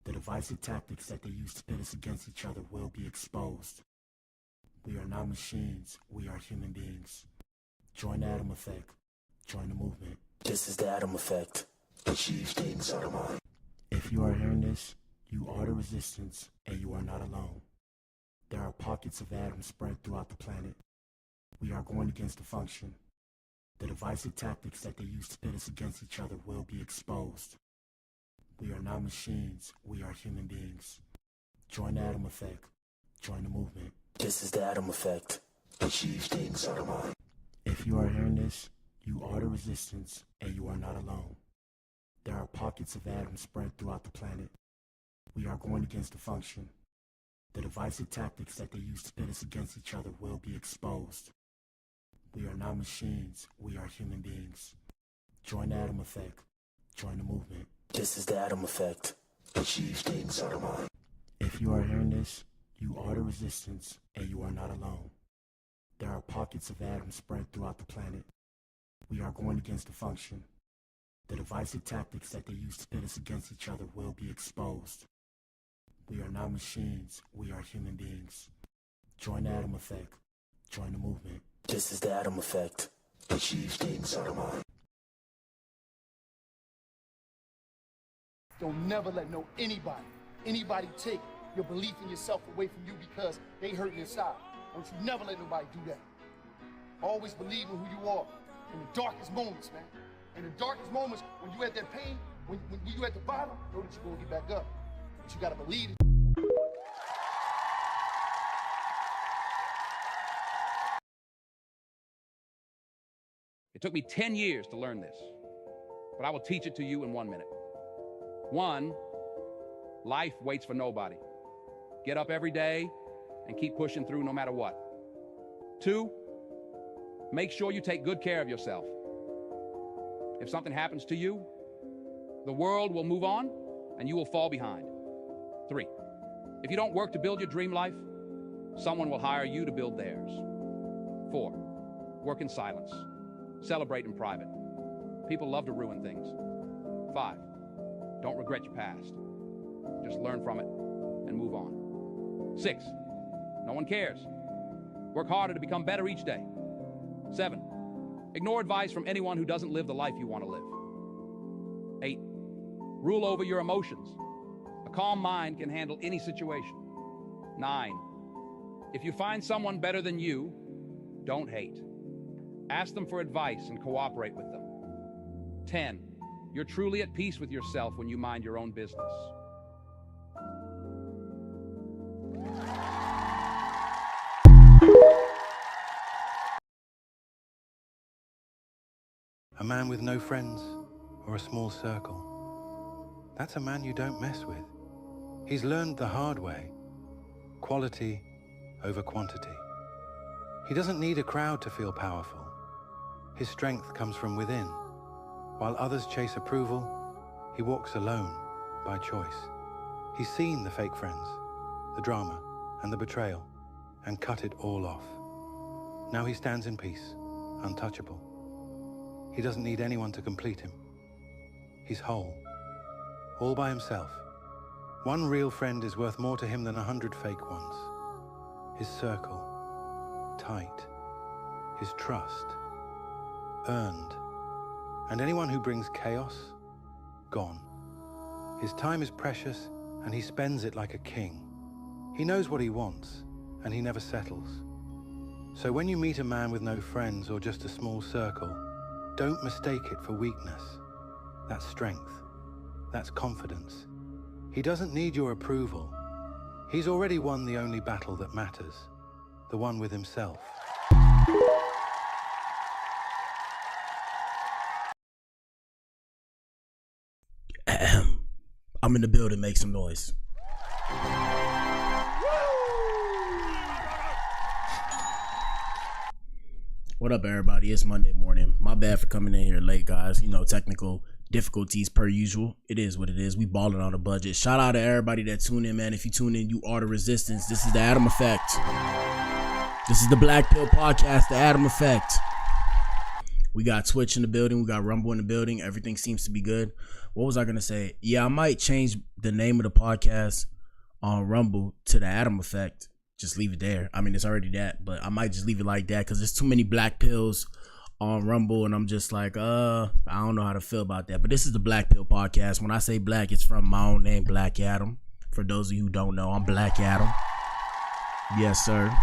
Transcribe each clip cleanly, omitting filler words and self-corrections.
The divisive tactics that they use to pit us against each other will be exposed. We are not machines, we are human beings. Join the Atom Effect. Join the movement. This is the Atom Effect. Achieve things out of mind. If you are hearing this, you are the resistance, and you are not alone. There are pockets of atoms spread throughout the planet. We are going against the function. The divisive tactics that they use to pit us against each other will be exposed. We are not machines, we are human beings. Join the Atom Effect. Join the movement. This is the Atom Effect. Achieve things out of mind. If you are hearing this, you are the resistance, and you are not alone. There are pockets of atoms spread throughout the planet. We are going against the function. The divisive tactics that they use to pit us against each other will be exposed. We are not machines, we are human beings. Join the Atom Effect. Join the movement. This is the Atom Effect. Achieve things out of mind. If you are hearing this, you are the resistance, and you are not alone. There are pockets of atoms spread throughout the planet. We are going against the function. The divisive tactics that they use to pit us against each other will be exposed. We are not machines, we are human beings. Join the Atom Effect. Join the movement. This is the Atom Effect. Achieve things out of mind. Don't never let anybody take your belief in yourself away from you because they hurting inside. Don't you never let nobody do that. Always believe in who you are in the darkest moments, man. In the darkest moments, when you at that pain, when you at the bottom, know that you're gonna get back up. But you gotta believe it. It took me 10 years to learn this, but I will teach it to you in 1 minute. 1, life waits for nobody. Get up every day and keep pushing through no matter what. 2, make sure you take good care of yourself. If something happens to you, the world will move on and you will fall behind. 3, if you don't work to build your dream life, someone will hire you to build theirs. 4, work in silence. Celebrate in private. People love to ruin things. 5, don't regret your past. Just learn from it and move on. 6, no one cares. Work harder to become better each day. 7, ignore advice from anyone who doesn't live the life you want to live. 8, rule over your emotions. A calm mind can handle any situation. 9, if you find someone better than you, don't hate. Ask them for advice and cooperate with them. 10, you're truly at peace with yourself when you mind your own business. A man with no friends or a small circle. That's a man you don't mess with. He's learned the hard way. Quality over quantity. He doesn't need a crowd to feel powerful. His strength comes from within. While others chase approval, he walks alone by choice. He's seen the fake friends, the drama, and the betrayal, and cut it all off. Now he stands in peace, untouchable. He doesn't need anyone to complete him. He's whole, all by himself. One real friend is worth more to him than 100 fake ones. His circle, tight. His trust, earned. And anyone who brings chaos, gone. His time is precious, and he spends it like a king. He knows what he wants, and he never settles. So when you meet a man with no friends or just a small circle, don't mistake it for weakness. That's strength. That's confidence. He doesn't need your approval. He's already won the only battle that matters, the one with himself. I'm in the building, make some noise. What up, everybody? It's Monday morning. My bad for coming in here late, guys. You know, technical difficulties per usual. It is what it is. We balling on a budget. Shout out to everybody that tuned in, man. If you tune in, you are the resistance. This is the Atom Effect. This is the Blac Pill Podcast, the Atom Effect. We got Twitch in the building. We got Rumble in the building. Everything seems to be good. What was I going to say? Yeah, I might change the name of the podcast on Rumble to the Adam Effect. Just leave it there. I mean, it's already that, but I might just leave it like that because there's too many black pills on Rumble, and I'm just like, I don't know how to feel about that. But this is the Blac Pill Podcast. When I say black, it's from my own name, Black Adam. For those of you who don't know, I'm Black Adam. Yes, sir.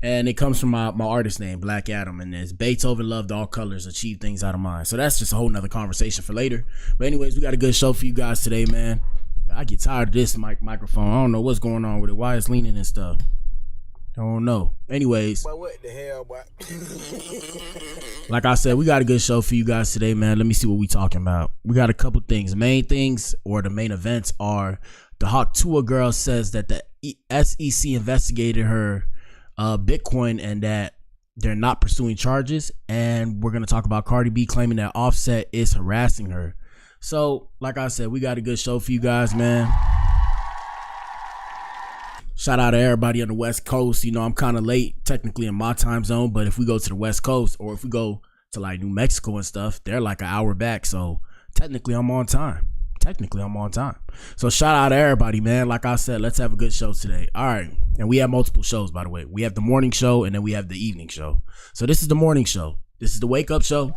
And it comes from my artist name, Black Adam. And it's Beethoven loved all colors, achieve things out of mind. So that's just a whole nother conversation for later. But anyways, we got a good show for you guys today, man. I get tired of this microphone. I don't know what's going on with it. Why it's leaning and stuff. I don't know. Anyways. But what the hell, boy? Like I said, we got a good show for you guys today, man. Let me see what we talking about. We got a couple things. Main things, or the main events, are the hot Tuah Girl says that the SEC investigated her Bitcoin and that they're not pursuing charges. And we're going to talk about Cardi B claiming that Offset is harassing her. So, like I said, we got a good show for you guys, man. Shout out to everybody on the West Coast. You know, I'm kind of late technically in my time zone, but if we go to the West Coast or if we go to like New Mexico and stuff, they're like an hour back. So technically I'm on time. So shout out to everybody, man. Like I said, let's have a good show today. All right. And we have multiple shows, by the way. We have the morning show and then we have the evening show. So this is the morning show. This is the wake up show.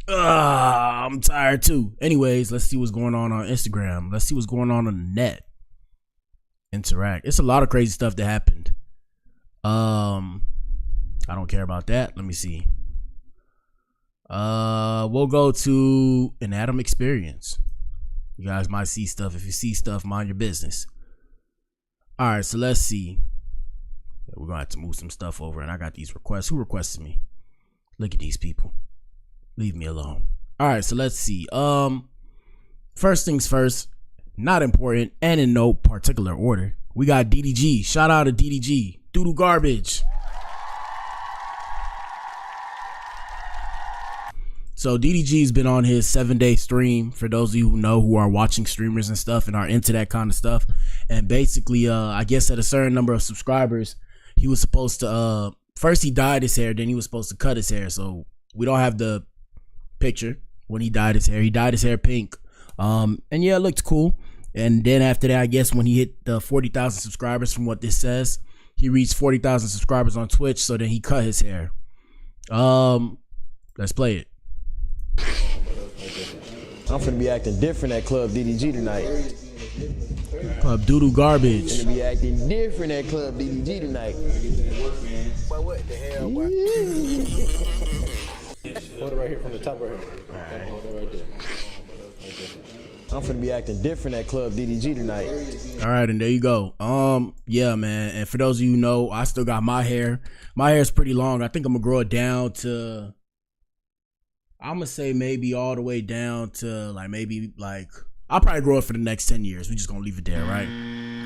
I'm tired too. Anyways, let's see what's going on Instagram. Let's see what's going on the net. Interact. It's a lot of crazy stuff that happened. I don't care about that. Let me see. We'll go to an Adam experience. You guys might see stuff. If you see stuff, mind your business. All right, so let's see. We're gonna have to move some stuff over, and I got these requests. Who requested me? Look at these people. Leave me alone. All right, so let's see. First things first, not important, and in no particular order. We got DDG. Shout out to DDG. Doodle garbage. So DDG's been on his 7-day stream, for those of you who know, who are watching streamers and stuff and are into that kind of stuff. And basically, I guess at a certain number of subscribers, he was supposed to, first he dyed his hair, then he was supposed to cut his hair. So we don't have the picture when he dyed his hair. He dyed his hair pink. And yeah, it looked cool. And then after that, I guess when he hit the 40,000 subscribers, from what this says, he reached 40,000 subscribers on Twitch. So then he cut his hair. Let's play it. I'm finna be acting different at Club DDG tonight. Club Doodle Garbage. Finna be acting different at Club DDG tonight. But what the hell, boy? Hold it right here from the top right here. Alright. Hold it right there. I'm finna be acting different at Club DDG tonight. All right, and there you go. Yeah, man. And for those of you who know, I still got my hair. My hair is pretty long. I think I'm gonna grow it down to, I'm gonna say maybe all the way down to I'll probably grow it for the next 10 years. We just gonna leave it there, right?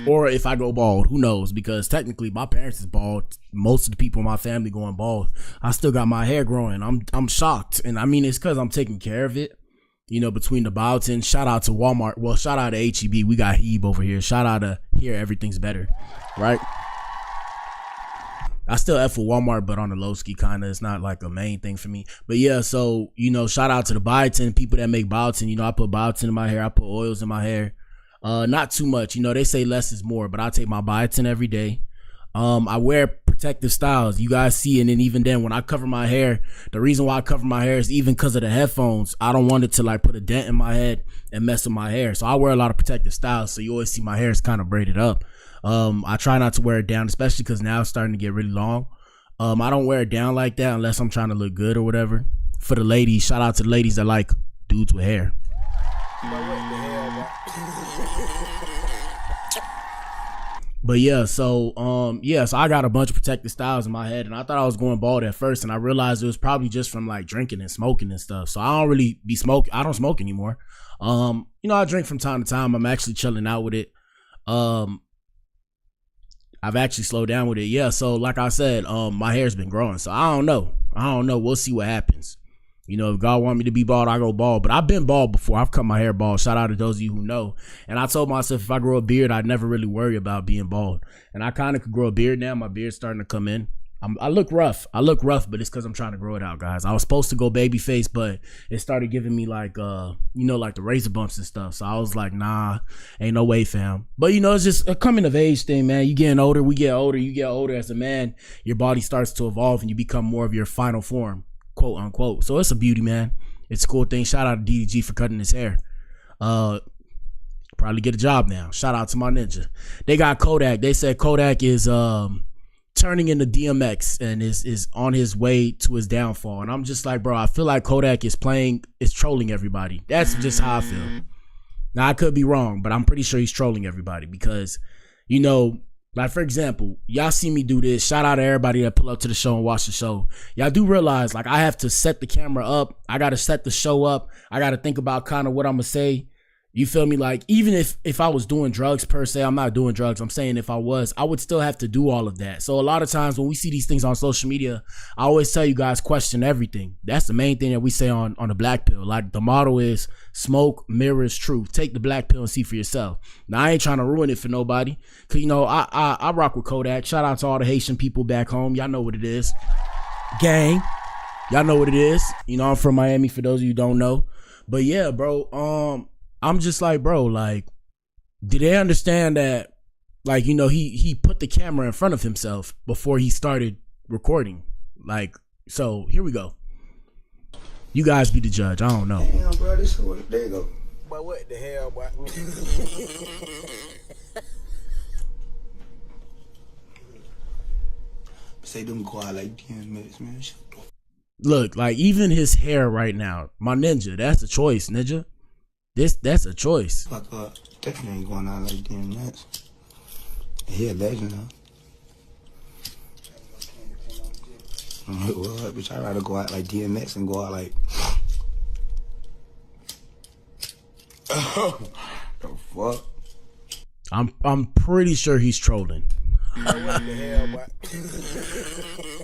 Or if I go bald, who knows? Because technically my parents is bald. Most of the people in my family going bald. I still got my hair growing. I'm shocked. And I mean, it's because I'm taking care of it. You know, between the biotin. Shout out to Walmart. Well, shout out to HEB. We got Hebe over here. Shout out to Here Everything's Better, right? I still F with Walmart, but on the low ski kind of. It's not like a main thing for me. But yeah, so, you know, shout out to the biotin, people that make biotin. You know, I put biotin in my hair. I put oils in my hair. Not too much. You know, they say less is more, but I take my biotin every day. I wear protective styles. You guys see, and then even then, when I cover my hair, the reason why I cover my hair is even because of the headphones. I don't want it to like put a dent in my head and mess with my hair. So I wear a lot of protective styles. So you always see my hair is kind of braided up. I try not to wear it down, especially because now it's starting to get really long. I don't wear it down like that unless I'm trying to look good or whatever. For the ladies, shout out to the ladies that like dudes with hair. But yeah, so so I got a bunch of protective styles in my head, and I thought I was going bald at first, and I realized it was probably just from like drinking and smoking and stuff. So I don't really be smoking. I don't smoke anymore. You know, I drink from time to time. I'm actually chilling out with it. I've actually slowed down with it. Yeah, so like I said, my hair's been growing, so I don't know. We'll see what happens. You know, if God want me to be bald, I go bald. But I've been bald before. I've cut my hair bald. Shout out to those of you who know. And I told myself if I grow a beard, I'd never really worry about being bald. And I kind of could grow a beard now. My beard's starting to come in. I look rough. But it's because I'm trying to grow it out, guys. I was supposed to go baby face, but it started giving me like, like the razor bumps and stuff. So I was like, nah, ain't no way, fam. But, it's just a coming of age thing, man. You getting older. We get older. You get older as a man. Your body starts to evolve and you become more of your final form, quote unquote. So it's a beauty, man. It's a cool thing. Shout out to DDG for cutting his hair. Probably get a job now. Shout out to my ninja. They got Kodak. They said Kodak is turning into DMX and is on his way to his downfall. And I'm just like, bro, I feel like Kodak is trolling everybody. That's just how I feel. Now I could be wrong, but I'm pretty sure he's trolling everybody because, like for example, y'all see me do this. Shout out to everybody that pull up to the show and watch the show. Y'all do realize like I have to set the camera up. I got to set the show up. I got to think about kind of what I'm going to say. You feel me? Like, even if I was doing drugs per se, I'm not doing drugs. I'm saying if I was, I would still have to do all of that. So a lot of times when we see these things on social media, I always tell you guys, question everything. That's the main thing that we say on the Blac Pill. Like, the motto is smoke, mirrors, truth. Take the Blac Pill and see for yourself. Now, I ain't trying to ruin it for nobody. Because, I rock with Kodak. Shout out to all the Haitian people back home. Y'all know what it is. Gang. Y'all know what it is. I'm from Miami for those of you who don't know. But yeah, bro, I'm just like, bro, like, did they understand that, like, he put the camera in front of himself before he started recording? Like, so here we go. You guys be the judge. I don't know. Damn, bro, this is what, there you go. But what the hell, boy? Say them quiet like 10 minutes, man. Look, like, even his hair right now, my ninja, that's a choice, ninja. That's a choice. Fuck up. Definitely ain't going out like 10 minutes. He a legend, huh? Well, bitch, I'd rather go out like DMX and go out like... the fuck? I'm pretty sure he's trolling. What the hell, boy?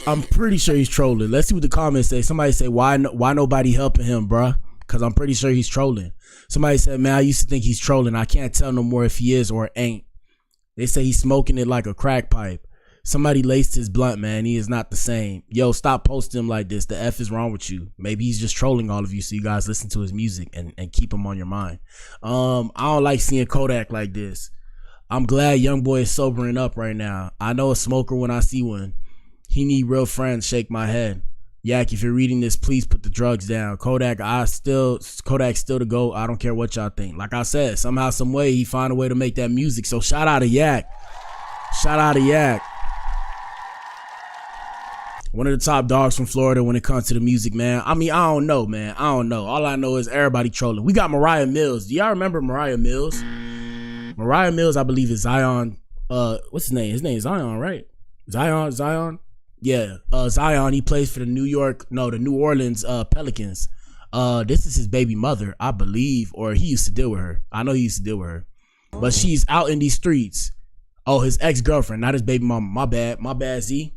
I'm pretty sure he's trolling. Let's see what the comments say. Somebody say, why nobody helping him, bruh? Because I'm pretty sure he's trolling. Somebody said, man, I used to think he's trolling. I can't tell no more if he is or ain't. They say he's smoking it like a crack pipe. Somebody laced his blunt, man. He is not the same. Yo, stop posting him like this. The F is wrong with you. Maybe he's just trolling all of you so you guys listen to his music and keep him on your mind. I don't like seeing Kodak like this. I'm glad young boy is sobering up right now. I know a smoker when I see one. He need real friends. Shake my head. Yak, if you're reading this, please put the drugs down. Kodak still the GOAT. I don't care what y'all think. Like I said, somehow, some way, he find a way to make that music. So shout out to Yak. Shout out to Yak. One of the top dogs from Florida when it comes to the music, man. I mean, I don't know, man. I don't know. All I know is everybody trolling. We got Mariah Mills. Do y'all remember Mariah Mills? Mariah Mills, I believe, is Zion. What's his name? His name is Zion, right? Zion? Yeah, Zion, he plays for the New Orleans Pelicans. This is his baby mother, I believe, or he used to deal with her. I know he used to deal with her. But she's out in these streets. Oh, his ex-girlfriend, not his baby mama. My bad, Z.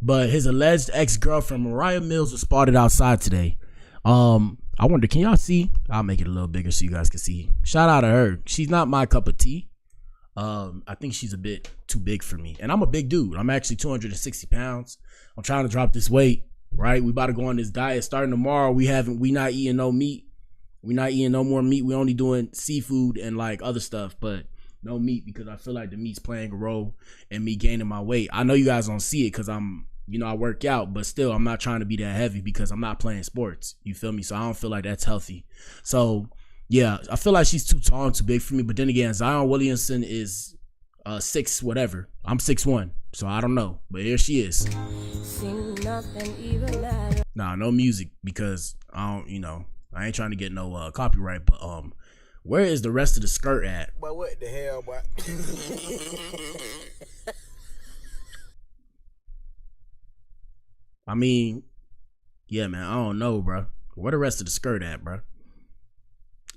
But his alleged ex-girlfriend, Mariah Mills, was spotted outside today. I wonder, can y'all see? I'll make it a little bigger so you guys can see. Shout out to her. She's not my cup of tea. I think she's a bit too big for me. And I'm a big dude. I'm actually 260 pounds. I'm trying to drop this weight, right? We about to go on this diet starting tomorrow. We not eating no meat. We not eating no more meat. We only doing seafood and like other stuff, but no meat because I feel like the meat's playing a role in me gaining my weight. I know you guys don't see it because I work out, but still I'm not trying to be that heavy because I'm not playing sports. You feel me? So I don't feel like that's healthy. So yeah, I feel like she's too tall and too big for me. But then again, Zion Williamson is 6 whatever. I'm 6'1", so I don't know. But here she is. Nah, no music because I ain't trying to get no copyright. But where is the rest of the skirt at? But what the hell, boy? I mean, yeah, man, I don't know, bro. Where the rest of the skirt at, bro?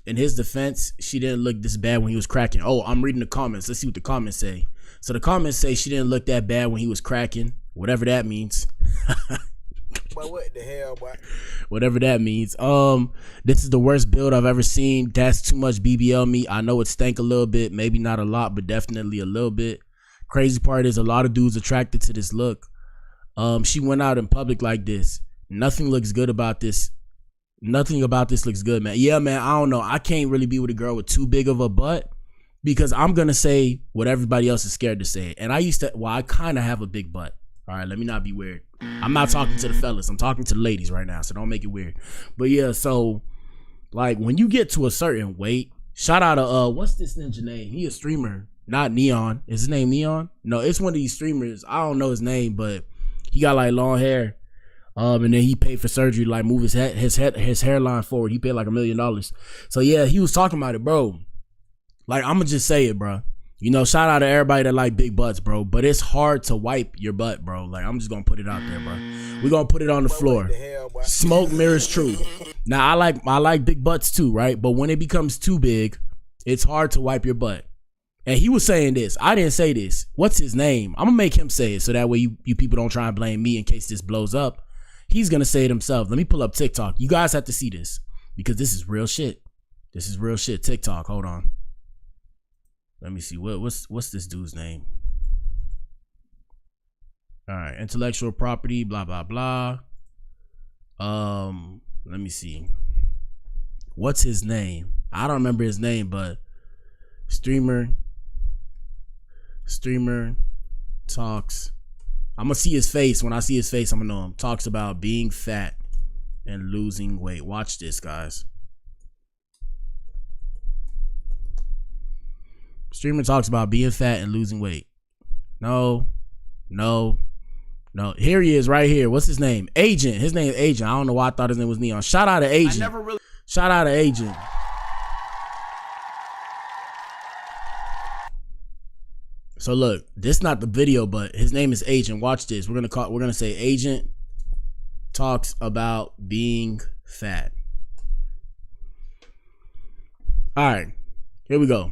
In his defense, she didn't look this bad when he was cracking. Oh, I'm reading the comments. Let's see what the comments say. So the comments say she didn't look that bad when he was cracking, whatever that means. But what the hell, boy? Whatever that means. This is the worst build I've ever seen. That's too much BBL meat. I know it stank a little bit, maybe not a lot, but definitely a little bit. Crazy part is a lot of dudes attracted to this look. She went out in public like this. Nothing looks good about this. Nothing about this looks good, man. Yeah, man, I don't know. I can't really be with a girl with too big of a butt because I'm going to say what everybody else is scared to say. And I kind of have a big butt. All right, let me not be weird. I'm not talking to the fellas. I'm talking to the ladies right now, so don't make it weird. But yeah, so like when you get to a certain weight, shout out to what's this ninja name? He a streamer, not Neon. Is his name Neon? No, it's one of these streamers. I don't know his name, but he got like long hair. And then he paid for surgery to like move his hairline forward. He paid like $1 million. So yeah, he was talking about it, bro. Like I'ma just say it, bro. You know, shout out to everybody that like big butts, bro. But it's hard to wipe your butt, bro. Like, I'm just going to put it out there, bro. We're going to put it on the floor. Smoke mirrors truth. Now, I like big butts too, right? But when it becomes too big, it's hard to wipe your butt. And he was saying this. I didn't say this. What's his name? I'm going to make him say it so that way you people don't try and blame me in case this blows up. He's going to say it himself. Let me pull up TikTok. You guys have to see this because this is real shit. This is real shit. TikTok. Hold on. Let me see. What's this dude's name? All right. Intellectual property, blah, blah, blah. Let me see. What's his name? I don't remember his name, but streamer talks. I'm going to see his face. When I see his face, I'm going to know him. Talks about being fat and losing weight. Watch this, guys. Streamer talks about being fat and losing weight. No. Here he is right here. What's his name? Agent. His name is Agent. I don't know why I thought his name was Neon. Shout out to Agent. Shout out to Agent. So look, this is not the video, but his name is Agent. Watch this. We're gonna say Agent talks about being fat. All right, here we go.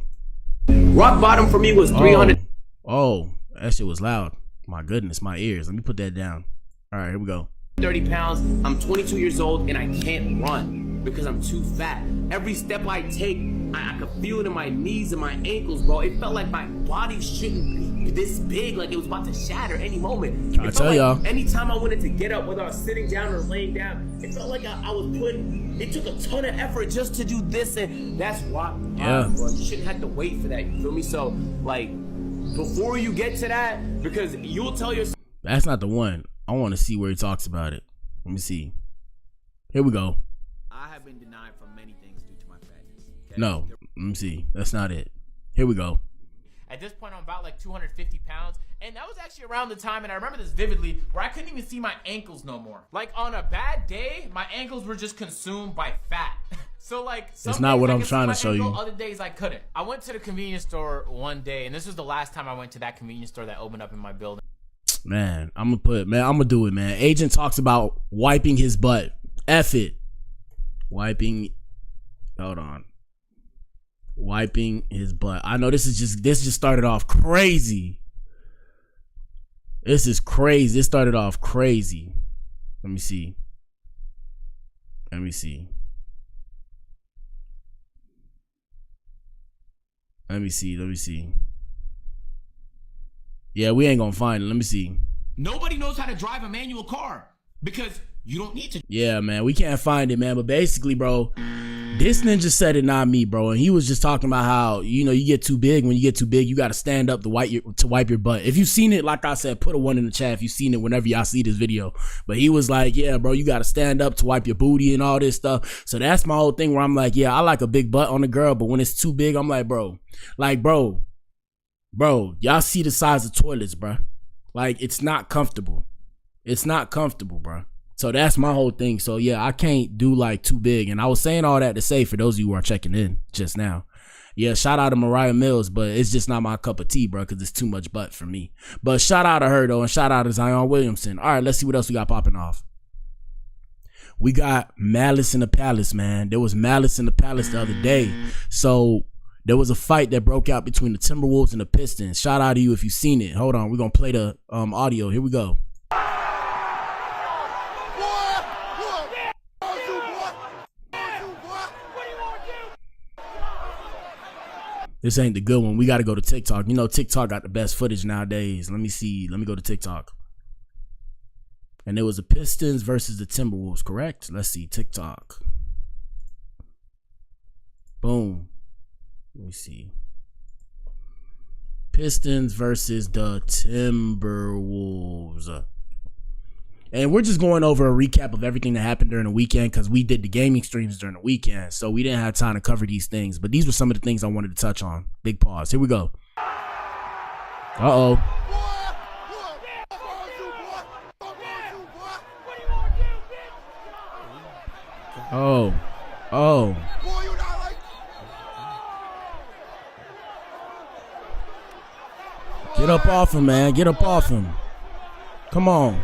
Rock bottom for me was 300. Oh, that shit was loud. My goodness, my ears. Let me put that down. All right, here we go. 30 pounds. I'm 22 years old and I can't run because I'm too fat. Every step I take, I could feel it in my knees and my ankles, bro. It felt like my body shouldn't be this big, like it was about to shatter any moment. I tell y'all. Anytime I wanted to get up, whether I was sitting down or laying down, it felt like I was putting. It took a ton of effort just to do this, and that's why, bro. You shouldn't have to wait for that. You feel me? So, like, before you get to that, because you'll tell yourself. That's not the one. I want to see where he talks about it. Let me see. Here we go. I have been denied from many things due to my fatness. Okay? No, let me see. That's not it. Here we go. At this point, I'm about like 250 pounds. And that was actually around the time, and I remember this vividly, where I couldn't even see my ankles no more. Like on a bad day, my ankles were just consumed by fat. So like, it's not what I'm trying to show you. Other days I couldn't. I went to the convenience store one day, and this was the last time I went to that convenience store that opened up in my building. Man, I'm gonna do it, man. Agent talks about wiping his butt. F it. Wiping his butt. I know this just started off crazy. This is crazy. This started off crazy. Let me see. Yeah, we ain't gonna find it. Let me see. Nobody knows how to drive a manual car because you don't need to. Yeah, man, we can't find it, man. But basically, bro, this ninja said it, not me, bro. And he was just talking about how, you know, you get too big. When you get too big, you got to stand up to wipe your butt. If you've seen it, like I said, put a 1 in the chat if you've seen it whenever y'all see this video. But he was like, yeah, bro, you got to stand up to wipe your booty and all this stuff. So that's my whole thing where I'm like, yeah, I like a big butt on a girl. But when it's too big, I'm like, bro, y'all see the size of toilets, bro. Like, it's not comfortable. It's not comfortable, bro. So that's my whole thing. So yeah, I can't do like too big. And I was saying all that to say for those of you who are checking in just now. Yeah, shout out to Mariah Mills, but it's just not my cup of tea, bro, because it's too much butt for me. But shout out to her, though, and shout out to Zion Williamson. All right, let's see what else we got popping off. We got Malice in the Palace, man. There was Malice in the Palace the other day. So there was a fight that broke out between the Timberwolves and the Pistons. Shout out to you if you've seen it. Hold on, we're going to play the audio. Here we go. This ain't the good one. We got to go to TikTok. You know, TikTok got the best footage nowadays. Let me see. Let me go to TikTok. And it was the Pistons versus the Timberwolves, correct? Let's see. TikTok. Boom. Let me see. Pistons versus the Timberwolves. And we're just going over a recap of everything that happened during the weekend because we did the gaming streams during the weekend. So we didn't have time to cover these things. But these were some of the things I wanted to touch on. Big pause. Here we go. Uh-oh. Oh. Oh. Get up off him, man. Get up off him. Come on.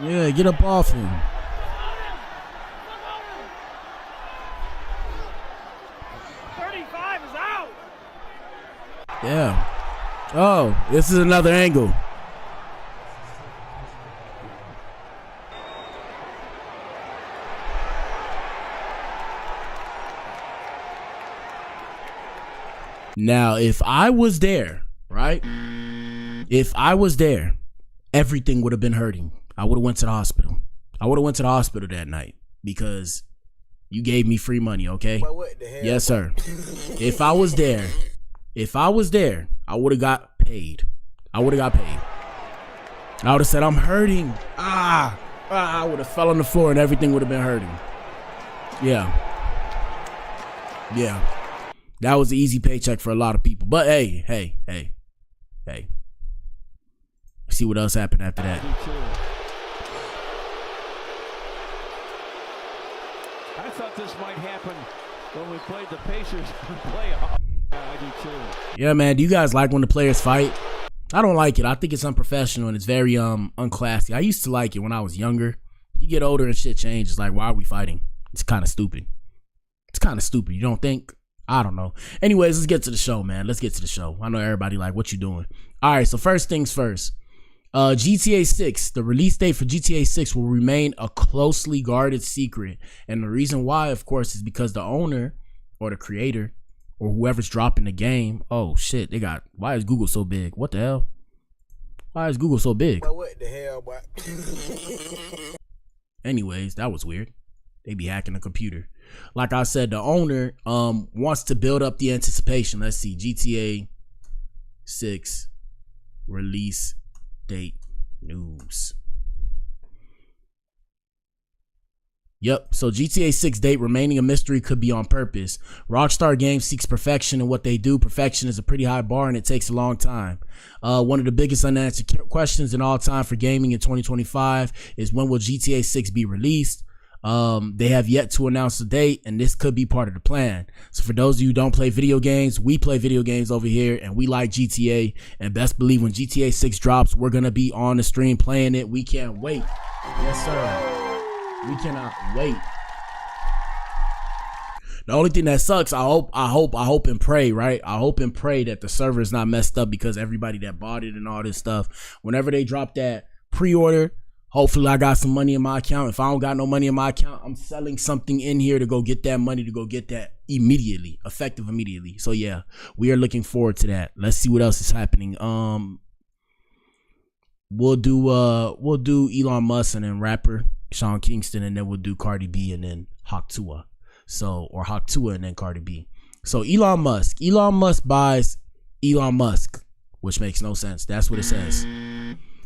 Yeah, get up off him. .35 is out. Yeah. Oh, this is another angle. Now, if I was there, right? If I was there, everything would have been hurting. I would have went to the hospital. I would have went to the hospital that night because you gave me free money, okay? What the hell? Yes, sir. If I was there, I would have got paid. I would have got paid. I would have said, I'm hurting. I would have fell on the floor and everything would have been hurting. Yeah. Yeah. That was an easy paycheck for a lot of people. But hey. See what else happened after that. I thought this might happen when we played the Pacers in the playoffs. I do too. Yeah, man. Do you guys like when the players fight? I don't like it. I think it's unprofessional and it's very unclassy. I used to like it when I was younger. You get older and shit changes. Like, why are we fighting? It's kind of stupid. You don't think? I don't know. Anyways, let's get to the show, man. Let's get to the show. I know everybody like, what you doing? All right, so first things first. GTA 6, the release date for GTA 6 will remain a closely guarded secret. And the reason why, of course, is because the owner or the creator or whoever's dropping the game, oh shit, why is Google so big? What the hell? Why is Google so big? What the hell, boy? Anyways, that was weird. They be hacking the computer. Like I said, the owner wants to build up the anticipation. Let's see, GTA 6 release date news. Yep, so GTA 6 date remaining a mystery could be on purpose. Rockstar Games seeks perfection in what they do. Perfection is a pretty high bar and it takes a long time. One of the biggest unanswered questions in all time for gaming in 2025 is when will GTA 6 be released? They have yet to announce the date, and this could be part of the plan. So for those of you who don't play video games, we play video games over here and we like GTA, and best believe when GTA 6 drops, we're gonna be on the stream playing it. We can't wait. Yes, sir. We cannot wait. The only thing that sucks, I hope and pray, right? I hope and pray that the server is not messed up because everybody that bought it and all this stuff, whenever they drop that pre-order, hopefully I got some money in my account. If I don't got no money in my account, I'm selling something in here to go get that money, to go get that immediately, effective immediately. So yeah, we are looking forward to that. Let's see what else is happening. We'll do Elon Musk and then rapper Sean Kingston, and then we'll do Cardi B and then Tuah. So, or Tuah and then Cardi B. So Elon Musk buys Elon Musk, which makes no sense. That's what it says.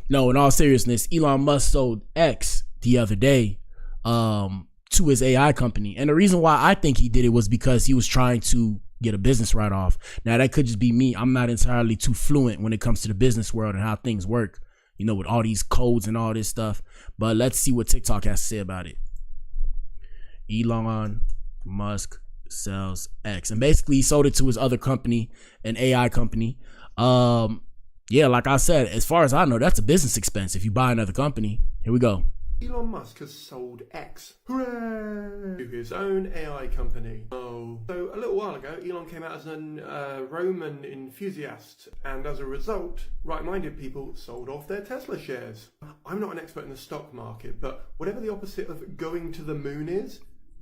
No, in all seriousness, Elon Musk sold X the other day to his AI company. And the reason why I think he did it was because he was trying to get a business write-off. Now, that could just be me. I'm not entirely too fluent when it comes to the business world and how things work, you know, with all these codes and all this stuff. But let's see what TikTok has to say about it. Elon Musk sells X. And basically, he sold it to his other company, an AI company. Yeah, like I said, as far as I know, that's a business expense if you buy another company. Here we go. Elon Musk has sold X, hooray, to his own AI company. So a little while ago, Elon came out as an Roman enthusiast, and as a result, right-minded people sold off their Tesla shares. I'm not an expert in the stock market, but whatever the opposite of going to the moon is,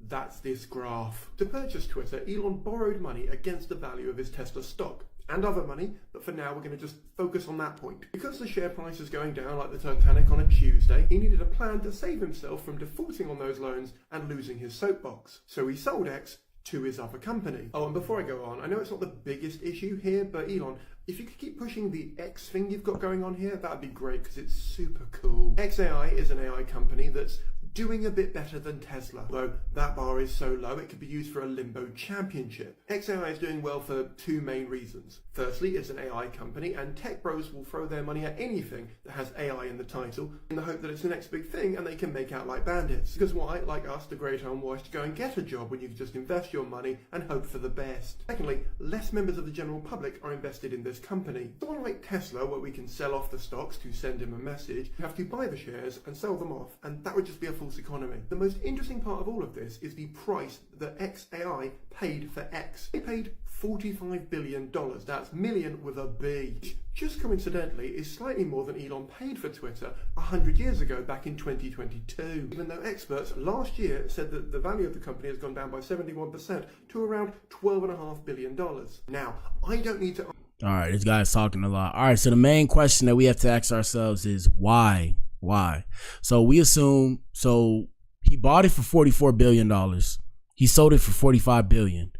That's this graph. To purchase Twitter, Elon borrowed money against the value of his Tesla stock and other money, but for now we're going to just focus on that point. Because the share price is going down like the Titanic on a Tuesday, he needed a plan to save himself from defaulting on those loans and losing his soapbox. So he sold X to his other company. Oh, and before I go on, I know it's not the biggest issue here, but Elon, if you could keep pushing the X thing you've got going on here, that'd be great because it's super cool. XAI is an AI company that's doing a bit better than Tesla, though that bar is so low it could be used for a limbo championship. XAI is doing well for two main reasons. Firstly, it's an AI company, and tech bros will throw their money at anything that has AI in the title in the hope that it's the next big thing and they can make out like bandits. Because why, like us, the great unwashed, go and get a job when you can just invest your money and hope for the best? Secondly, less members of the general public are invested in this company. Someone like Tesla, where we can sell off the stocks to send him a message, you have to buy the shares and sell them off, and that would just be a false economy. The most interesting part of all of this is the price that XAI paid for X. They paid $45 billion. That's million with a B. Which, just coincidentally, is slightly more than Elon paid for Twitter 100 years ago, back in 2022. Even though experts last year said that the value of the company has gone down by 71% to around $12.5 billion. Now, I don't need to... All right, this guy's talking a lot. All right, so the main question that we have to ask ourselves is why? Why? So we assume, so he bought it for $44 billion. He sold it for $45 billion.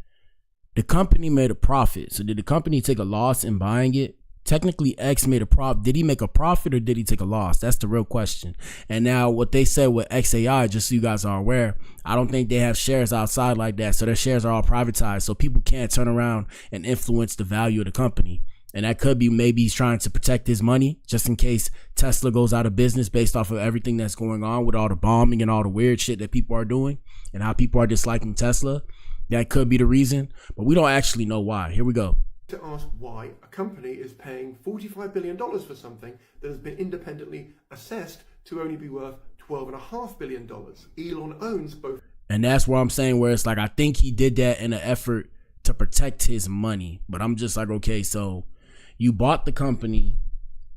The company made a profit. So did the company take a loss in buying it? Technically, X made a profit. Did he make a profit or did he take a loss? That's the real question. And now what they said with XAI, just so you guys are aware, I don't think they have shares outside like that. So their shares are all privatized. So people can't turn around and influence the value of the company. And that could be maybe he's trying to protect his money just in case Tesla goes out of business based off of everything that's going on with all the bombing and all the weird shit that people are doing and how people are disliking Tesla. That could be the reason, but we don't actually know why. Here we go. To ask why a company is paying $45 billion for something that has been independently assessed to only be worth $12.5 billion. Elon owns both. And that's where I'm saying where it's like, I think he did that in an effort to protect his money. But I'm just like, okay, so you bought the company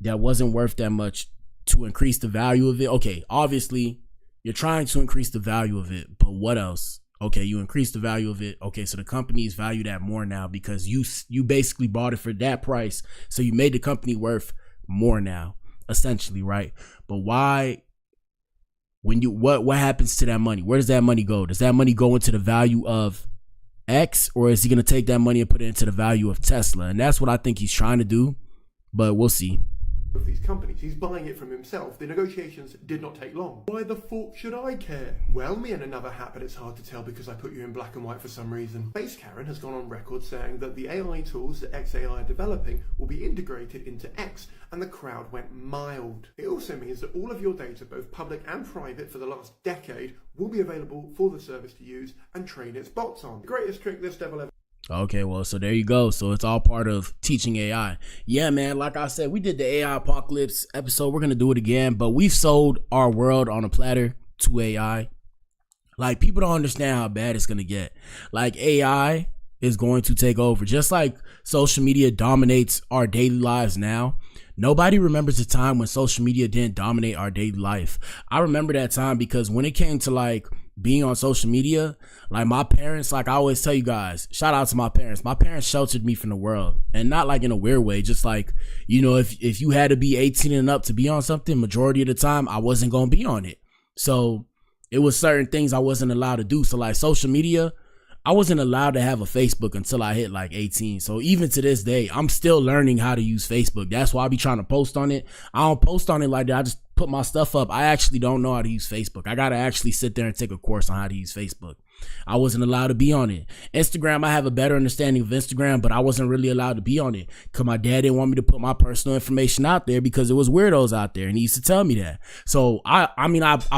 that wasn't worth that much to increase the value of it. Okay, obviously you're trying to increase the value of it, but what else? Okay, you increase the value of it. Okay, so the company is valued at more now because you basically bought it for that price. So you made the company worth more now, essentially, right? But why, when you, what happens to that money? Where does that money go? Does that money go into the value of X, or is he going to take that money and put it into the value of Tesla? And that's what I think he's trying to do, but we'll see. Of these companies. He's buying it from himself. The negotiations did not take long. Why the fuck should I care? Well, me and another hat, but it's hard to tell because I put you in black and white for some reason. Base Karen has gone on record saying that the AI tools that XAI are developing will be integrated into X, and the crowd went mild. It also means that all of your data, both public and private for the last decade, will be available for the service to use and train its bots on. The greatest trick this devil ever. Okay, well, so there you go. So it's all part of teaching AI. Yeah, man, like I said, we did the AI apocalypse episode. We're going to do it again, but we've sold our world on a platter to AI. Like, people don't understand how bad it's going to get. Like, AI is going to take over. Just like social media dominates our daily lives now, nobody remembers the time when social media didn't dominate our daily life. I remember that time because when it came to like being on social media, like my parents, like I always tell you guys, shout out to my parents. My parents sheltered me from the world, and not like in a weird way, just like, you know, if you had to be 18 and up to be on something, majority of the time I wasn't going to be on it. So it was certain things I wasn't allowed to do. So like social media, I wasn't allowed to have a Facebook until I hit like 18. So even to this day, I'm still learning how to use Facebook. That's why I be trying to post on it. I don't post on it like that. I just put my stuff up. I actually don't know how to use Facebook. I got to actually sit there and take a course on how to use Facebook. I wasn't allowed to be on it. Instagram, I have a better understanding of Instagram, but I wasn't really allowed to be on it because my dad didn't want me to put my personal information out there because it was weirdos out there, and he used to tell me that. So I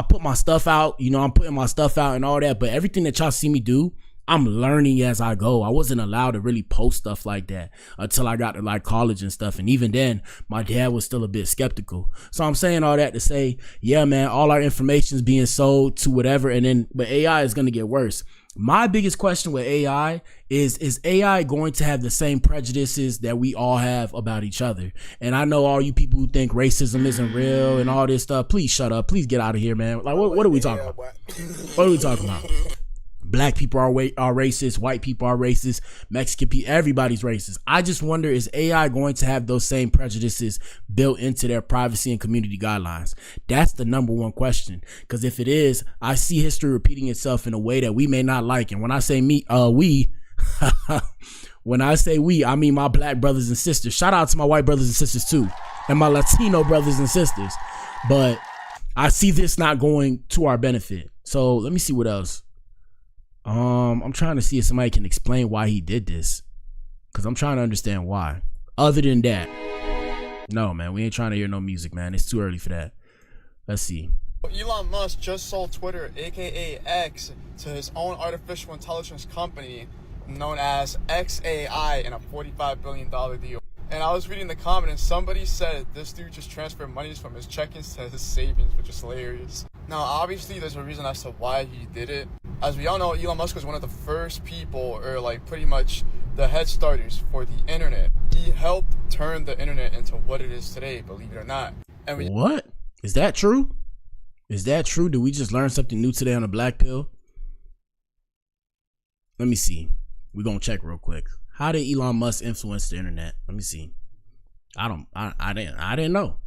put my stuff out, you know, I'm putting my stuff out and all that, but everything that y'all see me do, I'm learning as I go. I wasn't allowed to really post stuff like that until I got to like college and stuff. And even then, my dad was still a bit skeptical. So I'm saying all that to say, yeah, man, all our information is being sold to whatever. But AI is going to get worse. My biggest question with AI is AI going to have the same prejudices that we all have about each other? And I know all you people who think racism isn't real and all this stuff, please shut up. Please get out of here, man. Like, what are we talking about? What are we talking about? Black people are racist, white people are racist, Mexican people, everybody's racist. I just wonder, is AI going to have those same prejudices built into their privacy and community guidelines? That's the number one question. Because if it is, I see history repeating itself in a way that we may not like. And when I say we, when I say we, I mean my black brothers and sisters. Shout out to my white brothers and sisters too, and my Latino brothers and sisters. But I see this not going to our benefit. So let me see what else. I'm trying to see if somebody can explain why he did this, because I'm trying to understand why. Other than that, no, man, we ain't trying to hear no music, man. It's too early for that. Let's see. Elon Musk just sold Twitter, aka X, to his own artificial intelligence company known as XAI in a $45 billion deal. And I was reading the comment and somebody said this dude just transferred monies from his check-ins to his savings, which is hilarious. Now, obviously, there's a reason as to why he did it. As we all know, Elon Musk was one of the first people, or like pretty much the head starters for the internet. He helped turn the internet into what it is today, believe it or not. And what? Is that true? Is that true? Did we just learn something new today on the Black Pill? Let me see. We're going to check real quick. How did Elon Musk influence the internet? Let me see. I didn't know.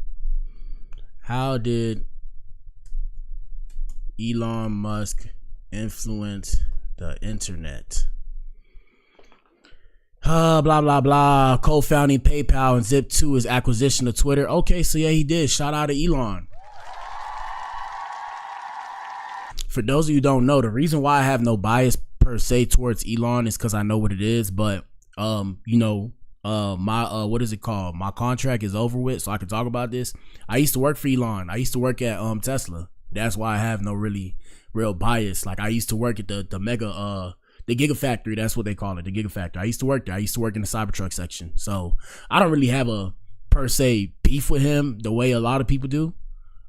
How did Elon Musk influence the internet? Blah, blah, blah. Co-founding PayPal and Zip2 his acquisition of Twitter. Okay, so yeah, he did. Shout out to Elon. For those of you who don't know, the reason why I have no bias per se towards Elon is because I know what it is, but my what is it called? My contract is over with, so I can talk about this. I used to work for Elon. I used to work at Tesla. That's why I have no real bias. Like I used to work at the mega the Gigafactory. That's what they call it, the Gigafactory. I used to work there. I used to work in the Cybertruck section. So I don't really have a per se beef with him the way a lot of people do.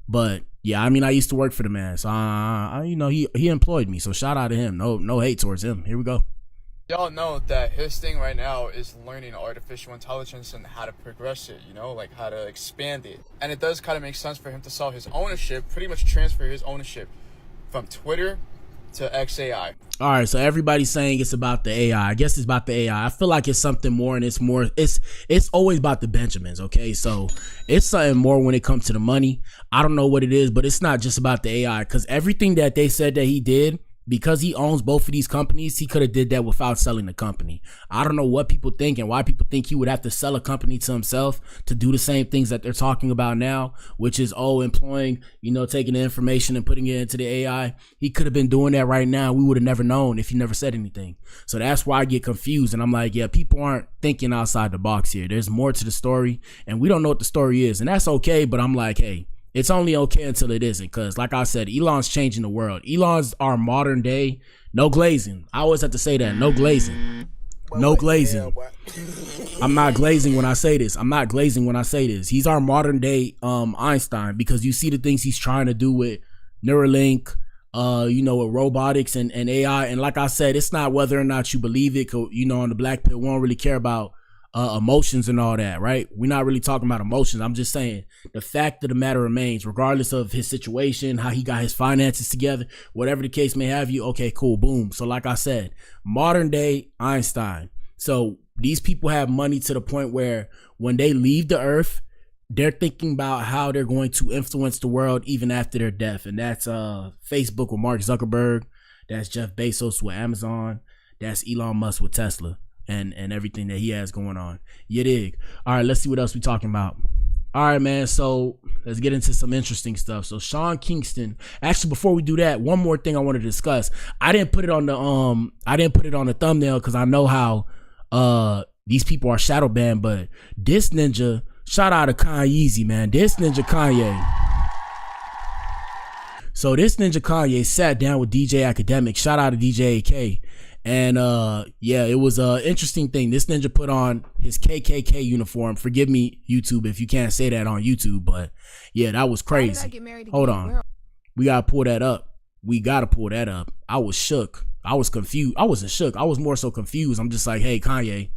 But yeah, I mean, I used to work for the man, so he employed me. So shout out to him. No hate towards him. Here we go. Y'all know that his thing right now is learning artificial intelligence and how to progress it, like how to expand it. And it does kind of make sense for him to sell his ownership, pretty much transfer his ownership from Twitter to XAI. All right, so everybody's saying it's about the AI. I guess it's about the AI. I feel like it's something more, and it's always about the Benjamins, okay? So it's something more when it comes to the money. I don't know what it is, but it's not just about the AI, because everything that they said that he did, because he owns both of these companies, he could have did that without selling the company. I don't know what people think and why people think he would have to sell a company to himself to do the same things that they're talking about now, which is, employing, taking the information and putting it into the AI. He could have been doing that right now. We would have never known if he never said anything. So that's why I get confused. And I'm like, yeah, people aren't thinking outside the box here. There's more to the story and we don't know what the story is. And that's okay. But I'm like, hey, it's only okay until it isn't, because like I said, Elon's changing the world. Elon's our modern day, no glazing. I always have to say that, no glazing. No glazing. I'm not glazing when I say this. He's our modern day Einstein, because you see the things he's trying to do with Neuralink, with robotics and AI. And like I said, it's not whether or not you believe it, on the Black Pill, we don't really care about emotions and all that, right? We're not really talking about emotions. I'm just saying the fact of the matter remains, regardless of his situation, how he got his finances together, whatever the case may have you. Okay, cool, boom. So like I said, modern day Einstein. So these people have money to the point where when they leave the earth, they're thinking about how they're going to influence the world even after their death. And that's Facebook with Mark Zuckerberg. That's Jeff Bezos with Amazon. That's Elon Musk with Tesla. And everything that he has going on. You dig? All right, let's see what else we talking about. All right, man. So let's get into some interesting stuff. So Sean Kingston. Actually, before we do that, one more thing I want to discuss. I didn't put it on the thumbnail because I know how these people are shadow banned. But this ninja, shout out to Kanye, man. This ninja Kanye. So this ninja Kanye sat down with DJ Academic. Shout out to DJ AK. And it was an interesting thing. This ninja put on his KKK uniform. Forgive me, YouTube, if you can't say that on YouTube, but yeah, that was crazy. Hold on. We gotta pull that up. I was shook. I was confused. I wasn't shook. I was more so confused. I'm just like, hey, Kanye,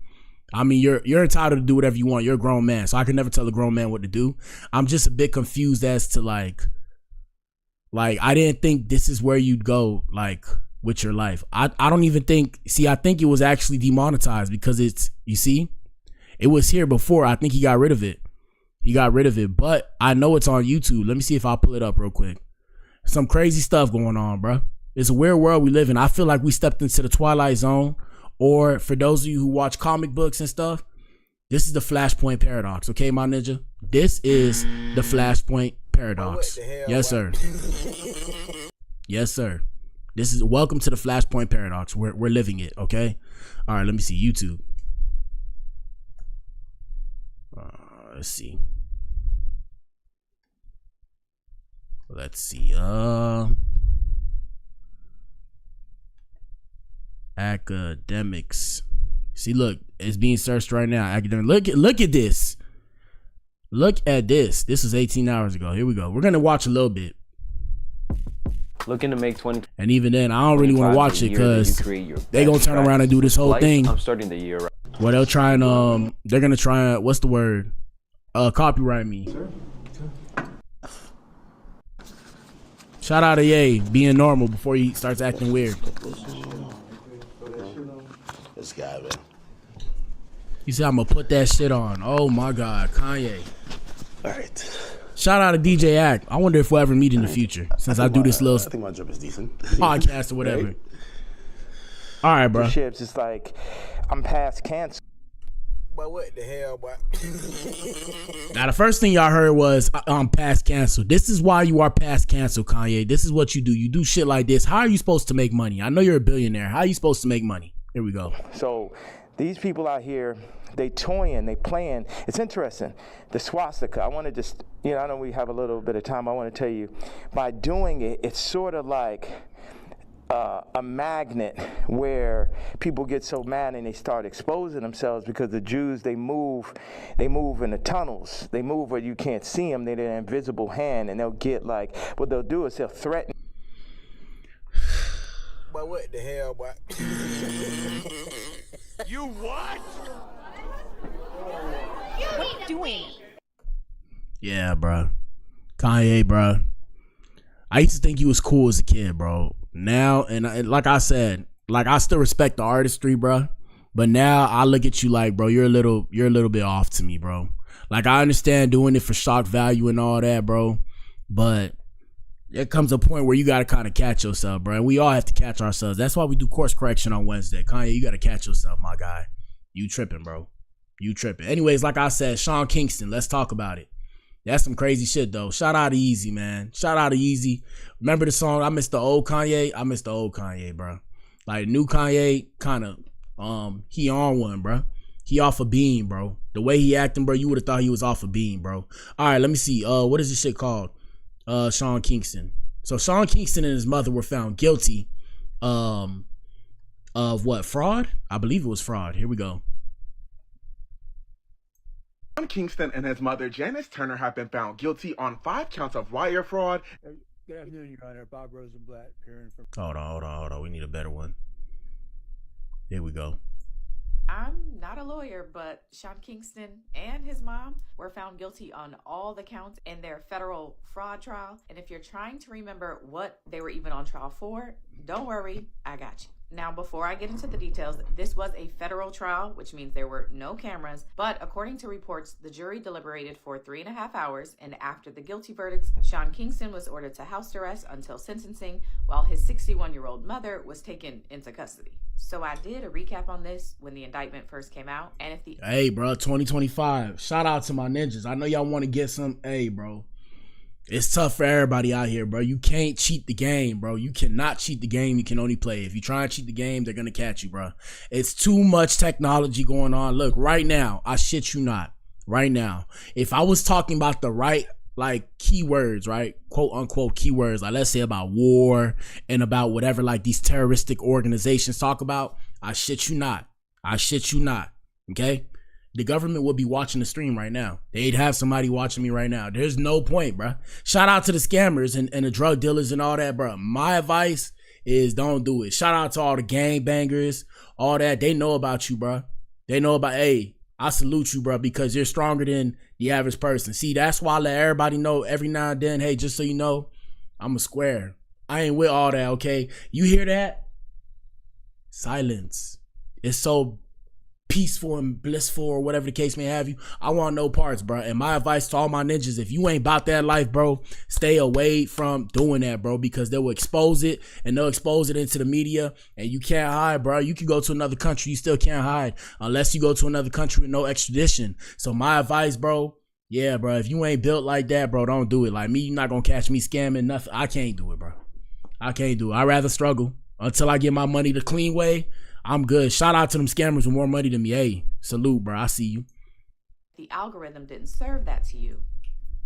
I mean, you're entitled to do whatever you want. You're a grown man, so I can never tell a grown man what to do. I'm just a bit confused as to like I didn't think this is where you'd go, like with your life. I don't even think, see, I think it was actually demonetized because it's, you see, it was here before. I think he got rid of it. But I know it's on YouTube. Let me see if I'll pull it up real quick. Some crazy stuff going on, bro. It's a weird world we live in. I feel like we stepped into the Twilight Zone, or for those of you who watch comic books and stuff, this is the Flashpoint paradox. Okay, my ninja? This is the Flashpoint paradox. Yes, sir. Yes, sir. This is welcome to the Flashpoint paradox. We're living it, okay? All right, let me see YouTube. Let's see. Academics. See, look, it's being searched right now. Academic. Look at this. Look at this. This was 18 hours ago. Here we go. We're gonna watch a little bit. Looking to make 20. And even then, I don't really want to watch it because they gonna turn around and do this whole thing. I'm starting the year. Well, they'll try and they're gonna try and, what's the word? Copyright me. Shout out to Ye being normal before he starts acting weird. This guy, man. He said, I'm gonna put that shit on. Oh my God, Kanye. All right. Shout out to DJ Act. I wonder if we'll ever meet in the future, since I do this little I think my job is decent. podcast or whatever. Right? All right, bro. It's like, I'm past cancer. But what the hell, boy? Now, the first thing y'all heard was, I'm past cancel. This is why you are past cancel, Kanye. This is what you do. You do shit like this. How are you supposed to make money? I know you're a billionaire. How are you supposed to make money? Here we go. So these people out here, they toying, they playing. It's interesting. The swastika, I want to just, I know we have a little bit of time. I want to tell you, by doing it, it's sort of like a magnet where people get so mad and they start exposing themselves because the Jews, they move in the tunnels. They move where you can't see them. They're an invisible hand, and they'll get like, what they'll do is they'll threaten. But what the hell, boy? You what? What are you doing? Yeah, bro. Kanye, bro. I used to think he was cool as a kid, bro. Now, and like I said, like I still respect the artistry, bro. But now I look at you like, bro, you're a little bit off to me, bro. Like I understand doing it for shock value and all that, bro. But there comes a point where you got to kind of catch yourself, bro. And we all have to catch ourselves. That's why we do course correction on Wednesday. Kanye, you got to catch yourself, my guy. You tripping, bro. You tripping. Anyways, like I said, Sean Kingston, let's talk about it. That's some crazy shit, though. Shout out to Easy, man. Shout out to Easy. Remember the song, I Miss the Old Kanye? I miss the old Kanye, bro. Like, new Kanye, kind of, he on one, bro. He off a beam, bro. The way he acting, bro, you would have thought he was off a beam, bro. All right, let me see. What is this shit called? Sean Kingston. So Sean Kingston and his mother were found guilty of what? Fraud? I believe it was fraud. Here we go. Sean Kingston and his mother, Janice Turner, have been found guilty on 5 counts of wire fraud. Good afternoon, Your Honor. Bob Rosenblatt, appearing from... Hold on. We need a better one. Here we go. I'm not a lawyer, but Sean Kingston and his mom were found guilty on all the counts in their federal fraud trial. And if you're trying to remember what they were even on trial for, don't worry, I got you. Now, before I get into the details, this was a federal trial, which means there were no cameras. But according to reports, the jury deliberated for 3.5 hours. And after the guilty verdicts, Sean Kingston was ordered to house arrest until sentencing, while his 61-year-old mother was taken into custody. So I did a recap on this when the indictment first came out. And if the... Hey, bro, 2025. Shout out to my ninjas. I know y'all want to get some... Hey, bro. It's tough for everybody out here, bro. You can't cheat the game, bro. You cannot cheat the game. You can only play. If you try and cheat the game, they're going to catch you, bro. It's too much technology going on. Look, right now, I shit you not. Right now. If I was talking about the right, like, keywords, right? Quote, unquote, keywords. Like, let's say about war and about whatever, like, these terroristic organizations talk about. I shit you not. I shit you not. Okay? The government would be watching the stream right now. They'd have somebody watching me right now. There's no point, bro. Shout out to the scammers and the drug dealers and all that, bro. My advice is don't do it. Shout out to all the gangbangers, all that. They know about you, bro. They know about, hey, I salute you, bro, because you're stronger than the average person. See, that's why I let everybody know every now and then, hey, just so you know, I'm a square. I ain't with all that, okay? You hear that? Silence. It's so peaceful and blissful, or whatever the case may have you. I want no parts, bro. And my advice to all my ninjas, if you ain't about that life, bro, stay away from doing that, bro, because they will expose it, and they'll expose it into the media, and you can't hide, bro. You can go to another country, you still can't hide unless you go to another country with no extradition. So my advice, bro, yeah, bro, if you ain't built like that, bro, don't do it. Like me, you're not gonna catch me scamming nothing. I can't do it, bro. I can't do it. I'd rather struggle until I get my money the clean way. I'm good. Shout out to them scammers with more money than me. Hey, salute, bro. I see you. The algorithm didn't serve that to you.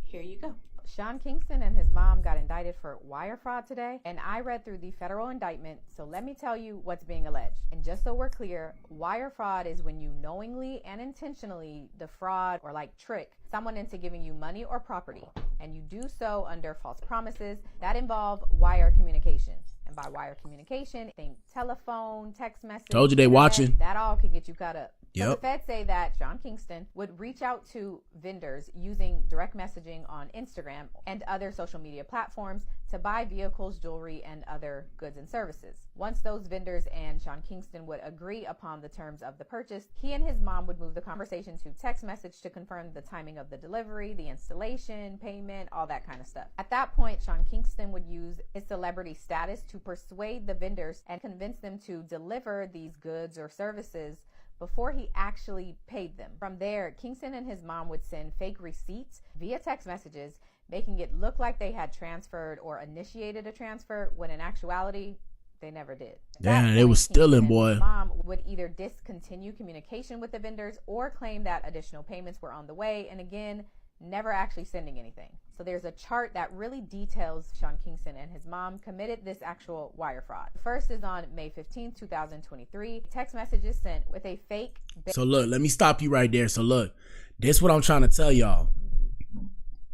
Here you go. Sean Kingston and his mom got indicted for wire fraud today, and I read through the federal indictment, so let me tell you what's being alleged. And just so we're clear, wire fraud is when you knowingly and intentionally defraud or trick someone into giving you money or property, and you do so under false promises that involve wire communication. And by wire communication, think telephone, text message. Told you they watching. That all can get you caught up. Yep. So the feds say that Sean Kingston would reach out to vendors using direct messaging on Instagram and other social media platforms to buy vehicles, jewelry, and other goods and services. Once those vendors and Sean Kingston would agree upon the terms of the purchase, he and his mom would move the conversation to text message to confirm the timing of the delivery, the installation, payment, all that kind of stuff. At that point, Sean Kingston would use his celebrity status to persuade the vendors and convince them to deliver these goods or services before he actually paid them. From there, Kingston and his mom would send fake receipts via text messages, making it look like they had transferred or initiated a transfer, when in actuality, they never did. Damn, they was stealing, boy. His mom would either discontinue communication with the vendors or claim that additional payments were on the way, and again, never actually sending anything. So there's a chart that really details Sean Kingston and his mom committed this actual wire fraud. First is on May 15, 2023. Text messages sent with a fake... So look, let me stop you right there. So look, this is what I'm trying to tell y'all.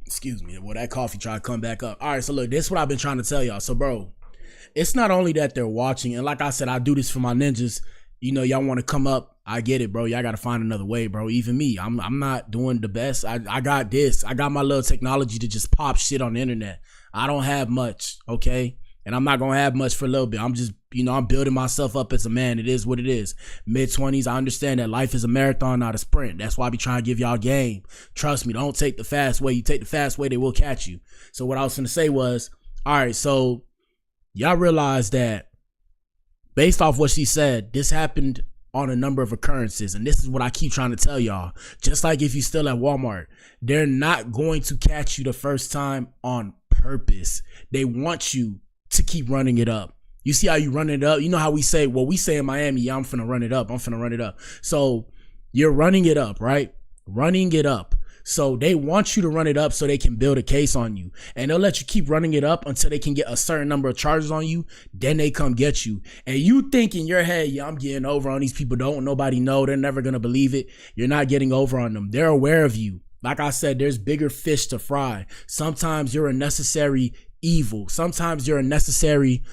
Excuse me. Well, that coffee tried to come back up. All right, so look, this is what I've been trying to tell y'all. So, bro, it's not only that they're watching, and like I said, I do this for my ninjas. You know, y'all want to come up. I get it, bro. Y'all got to find another way, bro. Even me, I'm not doing the best. I got this. I got my little technology to just pop shit on the internet. I don't have much, okay? And I'm not going to have much for a little bit. I'm just, I'm building myself up as a man. It is what it is. Mid-20s, I understand that life is a marathon, not a sprint. That's why I be trying to give y'all game. Trust me, don't take the fast way. You take the fast way, they will catch you. So what I was going to say was, all right, so y'all realize that based off what she said, this happened on a number of occurrences. And this is what I keep trying to tell y'all. Just like if you still at Walmart, they're not going to catch you the first time on purpose. They want you to keep running it up. You see how you run it up? You know how we say in Miami, yeah, I'm finna run it up. I'm finna run it up. So you're running it up, right? Running it up. So they want you to run it up so they can build a case on you. And they'll let you keep running it up until they can get a certain number of charges on you. Then they come get you. And you think in your head, yeah, I'm getting over on these people. Don't nobody know. They're never going to believe it. You're not getting over on them. They're aware of you. Like I said, there's bigger fish to fry. Sometimes you're a necessary evil. Sometimes you're a necessary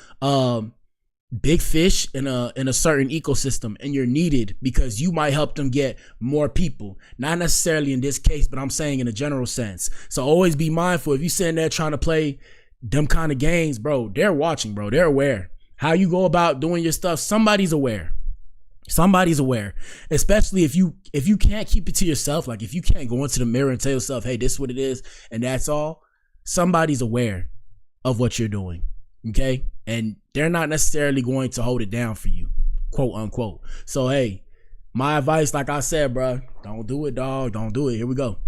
big fish in a certain ecosystem, and you're needed because you might help them get more people. Not necessarily in this case, but I'm saying in a general sense. So always be mindful. If you're sitting there trying to play them kind of games, bro, they're watching, bro. They're aware. How you go about doing your stuff, somebody's aware. Somebody's aware. Especially if you can't keep it to yourself, like if you can't go into the mirror and tell yourself, hey, this is what it is, and that's all, somebody's aware of what you're doing. Okay? And they're not necessarily going to hold it down for you, quote unquote. So, hey, my advice, like I said, bro, don't do it, dog. Don't do it. Here we go.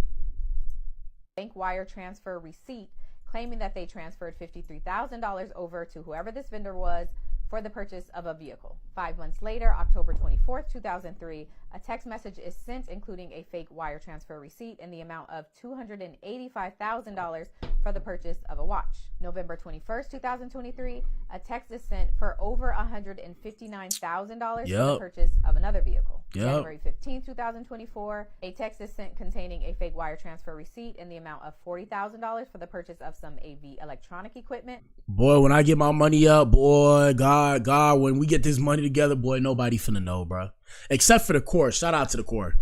Bank wire transfer receipt claiming that they transferred $53,000 over to whoever this vendor was for the purchase of a vehicle. 5 months later, October 24th, 2003, a text message is sent including a fake wire transfer receipt in the amount of $285,000 for the purchase of a watch. November 21st, 2023, a text is sent for over $159,000 for the purchase of another vehicle. January 15th, 2024, a text is sent containing a fake wire transfer receipt in the amount of $40,000 for the purchase of some AV electronic equipment. Boy, when I get my money up, boy, God, when we get this money together, boy, nobody finna know, bro. Except for the court. Shout out to the court.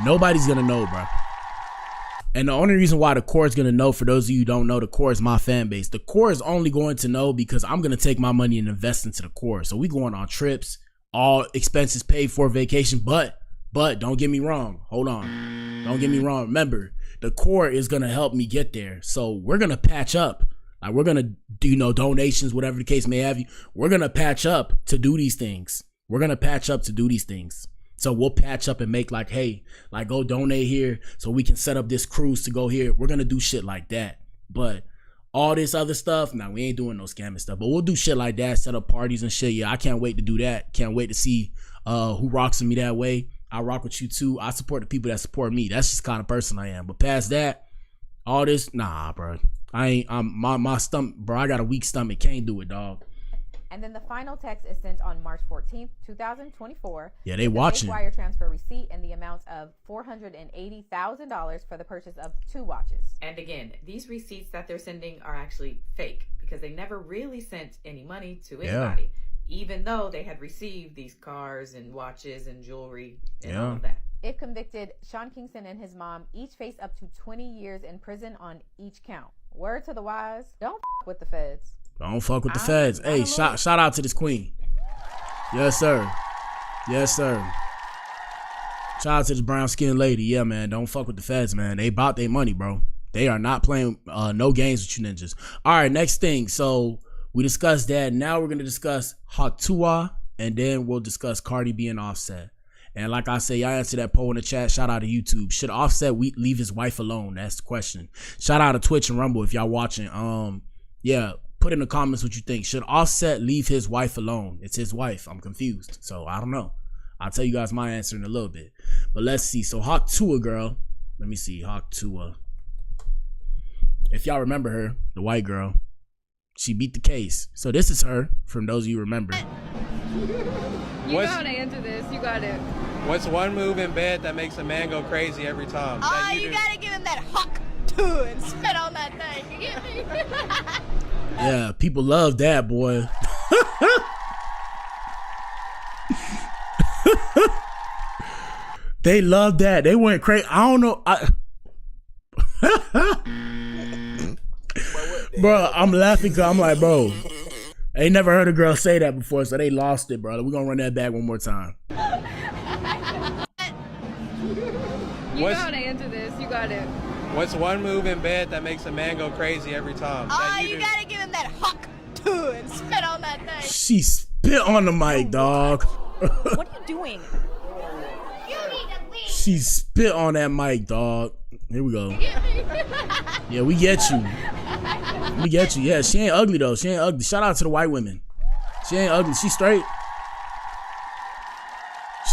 Nobody's gonna know, bro. And the only reason why the court's gonna know, for those of you who don't know, the court is my fan base. The court is only going to know because I'm gonna take my money and invest into the court. So we going on trips, all expenses paid for, vacation. But don't get me wrong. Hold on. Don't get me wrong. Remember, the court is going to help me get there. So we're going to patch up. Like, we're going to do, donations, whatever the case may have you. We're going to patch up to do these things. So we'll patch up and make like, hey, like, go donate here so we can set up this cruise to go here. We're going to do shit like that. But all this other stuff, nah, we ain't doing no scamming stuff. But we'll do shit like that, set up parties and shit. Yeah, I can't wait to do that. Can't wait to see who rocks with me that way. I rock with you too. I support the people that support me. That's just the kind of person I am. But past that, all this, nah, bro. My stomach, bro, I got a weak stomach. Can't do it, dog. And then the final text is sent on March 14th, 2024. Yeah, they watching. Wire transfer receipt in the amount of $480,000 for the purchase of 2 watches. And again, these receipts that they're sending are actually fake because they never really sent any money to anybody, even though they had received these cars and watches and jewelry and all of that. If convicted, Sean Kingston and his mom each face up to 20 years in prison on each count. Word to the wise, don't f with the feds. Don't fuck with the feds. Hey, shout out to this queen. Yes, sir. Yes, sir. Shout out to this brown skinned lady. Yeah, man. Don't fuck with the feds, man. They bought their money, bro. They are not playing no games with you ninjas. All right, next thing. So we discussed that. Now we're going to discuss Tuah, and then we'll discuss Cardi B and Offset. And like I say, y'all answer that poll in the chat. Shout out to YouTube. Should Offset leave his wife alone? That's the question. Shout out to Twitch and Rumble if y'all watching. Yeah. Put in the comments what you think. Should Offset leave his wife alone? It's his wife. I'm confused. So I don't know. I'll tell you guys my answer in a little bit. But let's see. So Tuah Girl. Let me see. Tuah. If y'all remember her, the white girl, she beat the case. So this is her, from those of you who remember. You gotta answer this. You got it. What's one move in bed that makes a man go crazy every time? Oh, you gotta give him that hawk too and spit on that thing. You get me? Yeah, people love that, boy. They love that. They went crazy. I don't know. Bro, I'm laughing because I'm like, bro, I ain't never heard a girl say that before, so they lost it, bro. We're going to run that back one more time. You gotta answer this. You got it. What's one move in bed that makes a man go crazy every time? Oh, you gotta give him that hawk too and spit on that thing. She spit on the mic, dog. What are you doing? She spit on that mic, dog. Here we go. Yeah, we get you. We get you. Yeah, she ain't ugly, though. She ain't ugly. Shout out to the white women. She ain't ugly. She straight.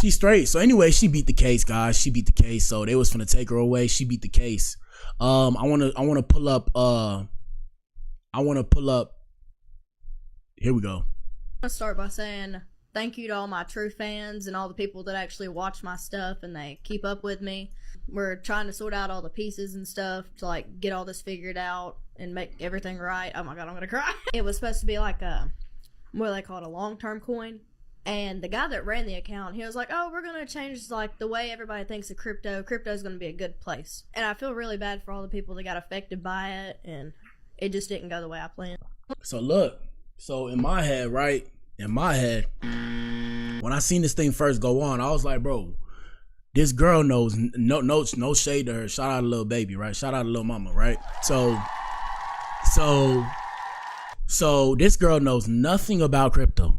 She straight. So anyway, she beat the case, guys. She beat the case. So they was finna take her away. She beat the case. I wanna pull up. Here we go. I start by saying thank you to all my true fans and all the people that actually watch my stuff and they keep up with me. We're trying to sort out all the pieces and stuff to like get all this figured out and make everything right. Oh my god, I'm gonna cry. It was supposed to be like what they call it, a long-term coin. And the guy that ran the account, he was like, oh, we're going to change like the way everybody thinks of crypto. Crypto is going to be a good place. And I feel really bad for all the people that got affected by it. And it just didn't go the way I planned. So look, so in my head, right? In my head, when I seen this thing first go on, I was like, bro, this girl knows no shade to her. Shout out to Lil Baby, right? Shout out to Lil Mama, right? So this girl knows nothing about crypto.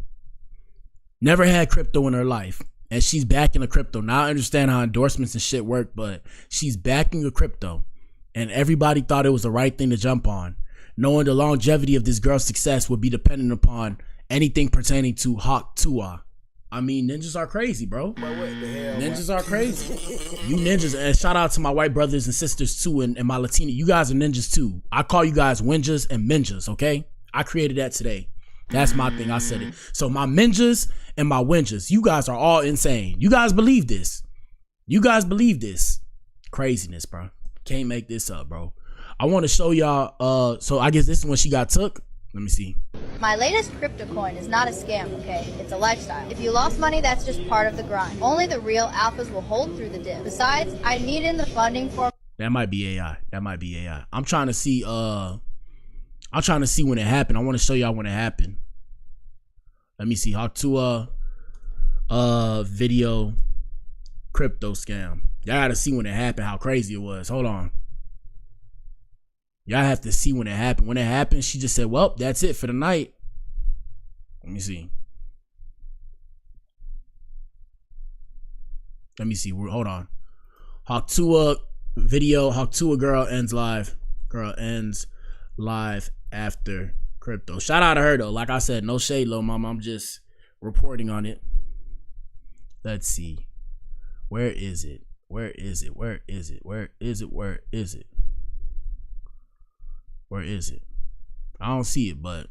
Never had crypto in her life. And she's backing the crypto. Now I understand how endorsements and shit work, but she's backing the crypto. And everybody thought it was the right thing to jump on, knowing the longevity of this girl's success would be dependent upon anything pertaining to Tuah. I mean, ninjas are crazy, bro. But what the hell? Ninjas are crazy. You ninjas, and shout out to my white brothers and sisters too, and my Latina. You guys are ninjas too. I call you guys winjas and minjas, okay? I created that today. That's my thing. I said it. So my minjas and my winjas, you guys are all insane. You guys believe this. You guys believe this. Craziness, bro. Can't make this up, bro. I want to show y'all. So I guess this is when she got took. Let me see. My latest crypto coin is not a scam, okay? It's a lifestyle. If you lost money, that's just part of the grind. Only the real alphas will hold through the dip. Besides, I needed the funding for... That might be AI. That might be AI. I'm trying to see when it happened. I want to show y'all when it happened. Let me see. Tuah. video crypto scam. Y'all gotta see when it happened, how crazy it was. Hold on. Y'all have to see when it happened. When it happened, she just said, well, that's it for the night. Let me see. Hold on. Tuah video. Tuah Girl ends live. Girl ends live after crypto. Shout out to her though. Like I said, no shade, little mama. I'm just reporting on it. Let's see. Where is it? Where is it? Where is it? Where is it? Where is it? Where is it? I don't see it, but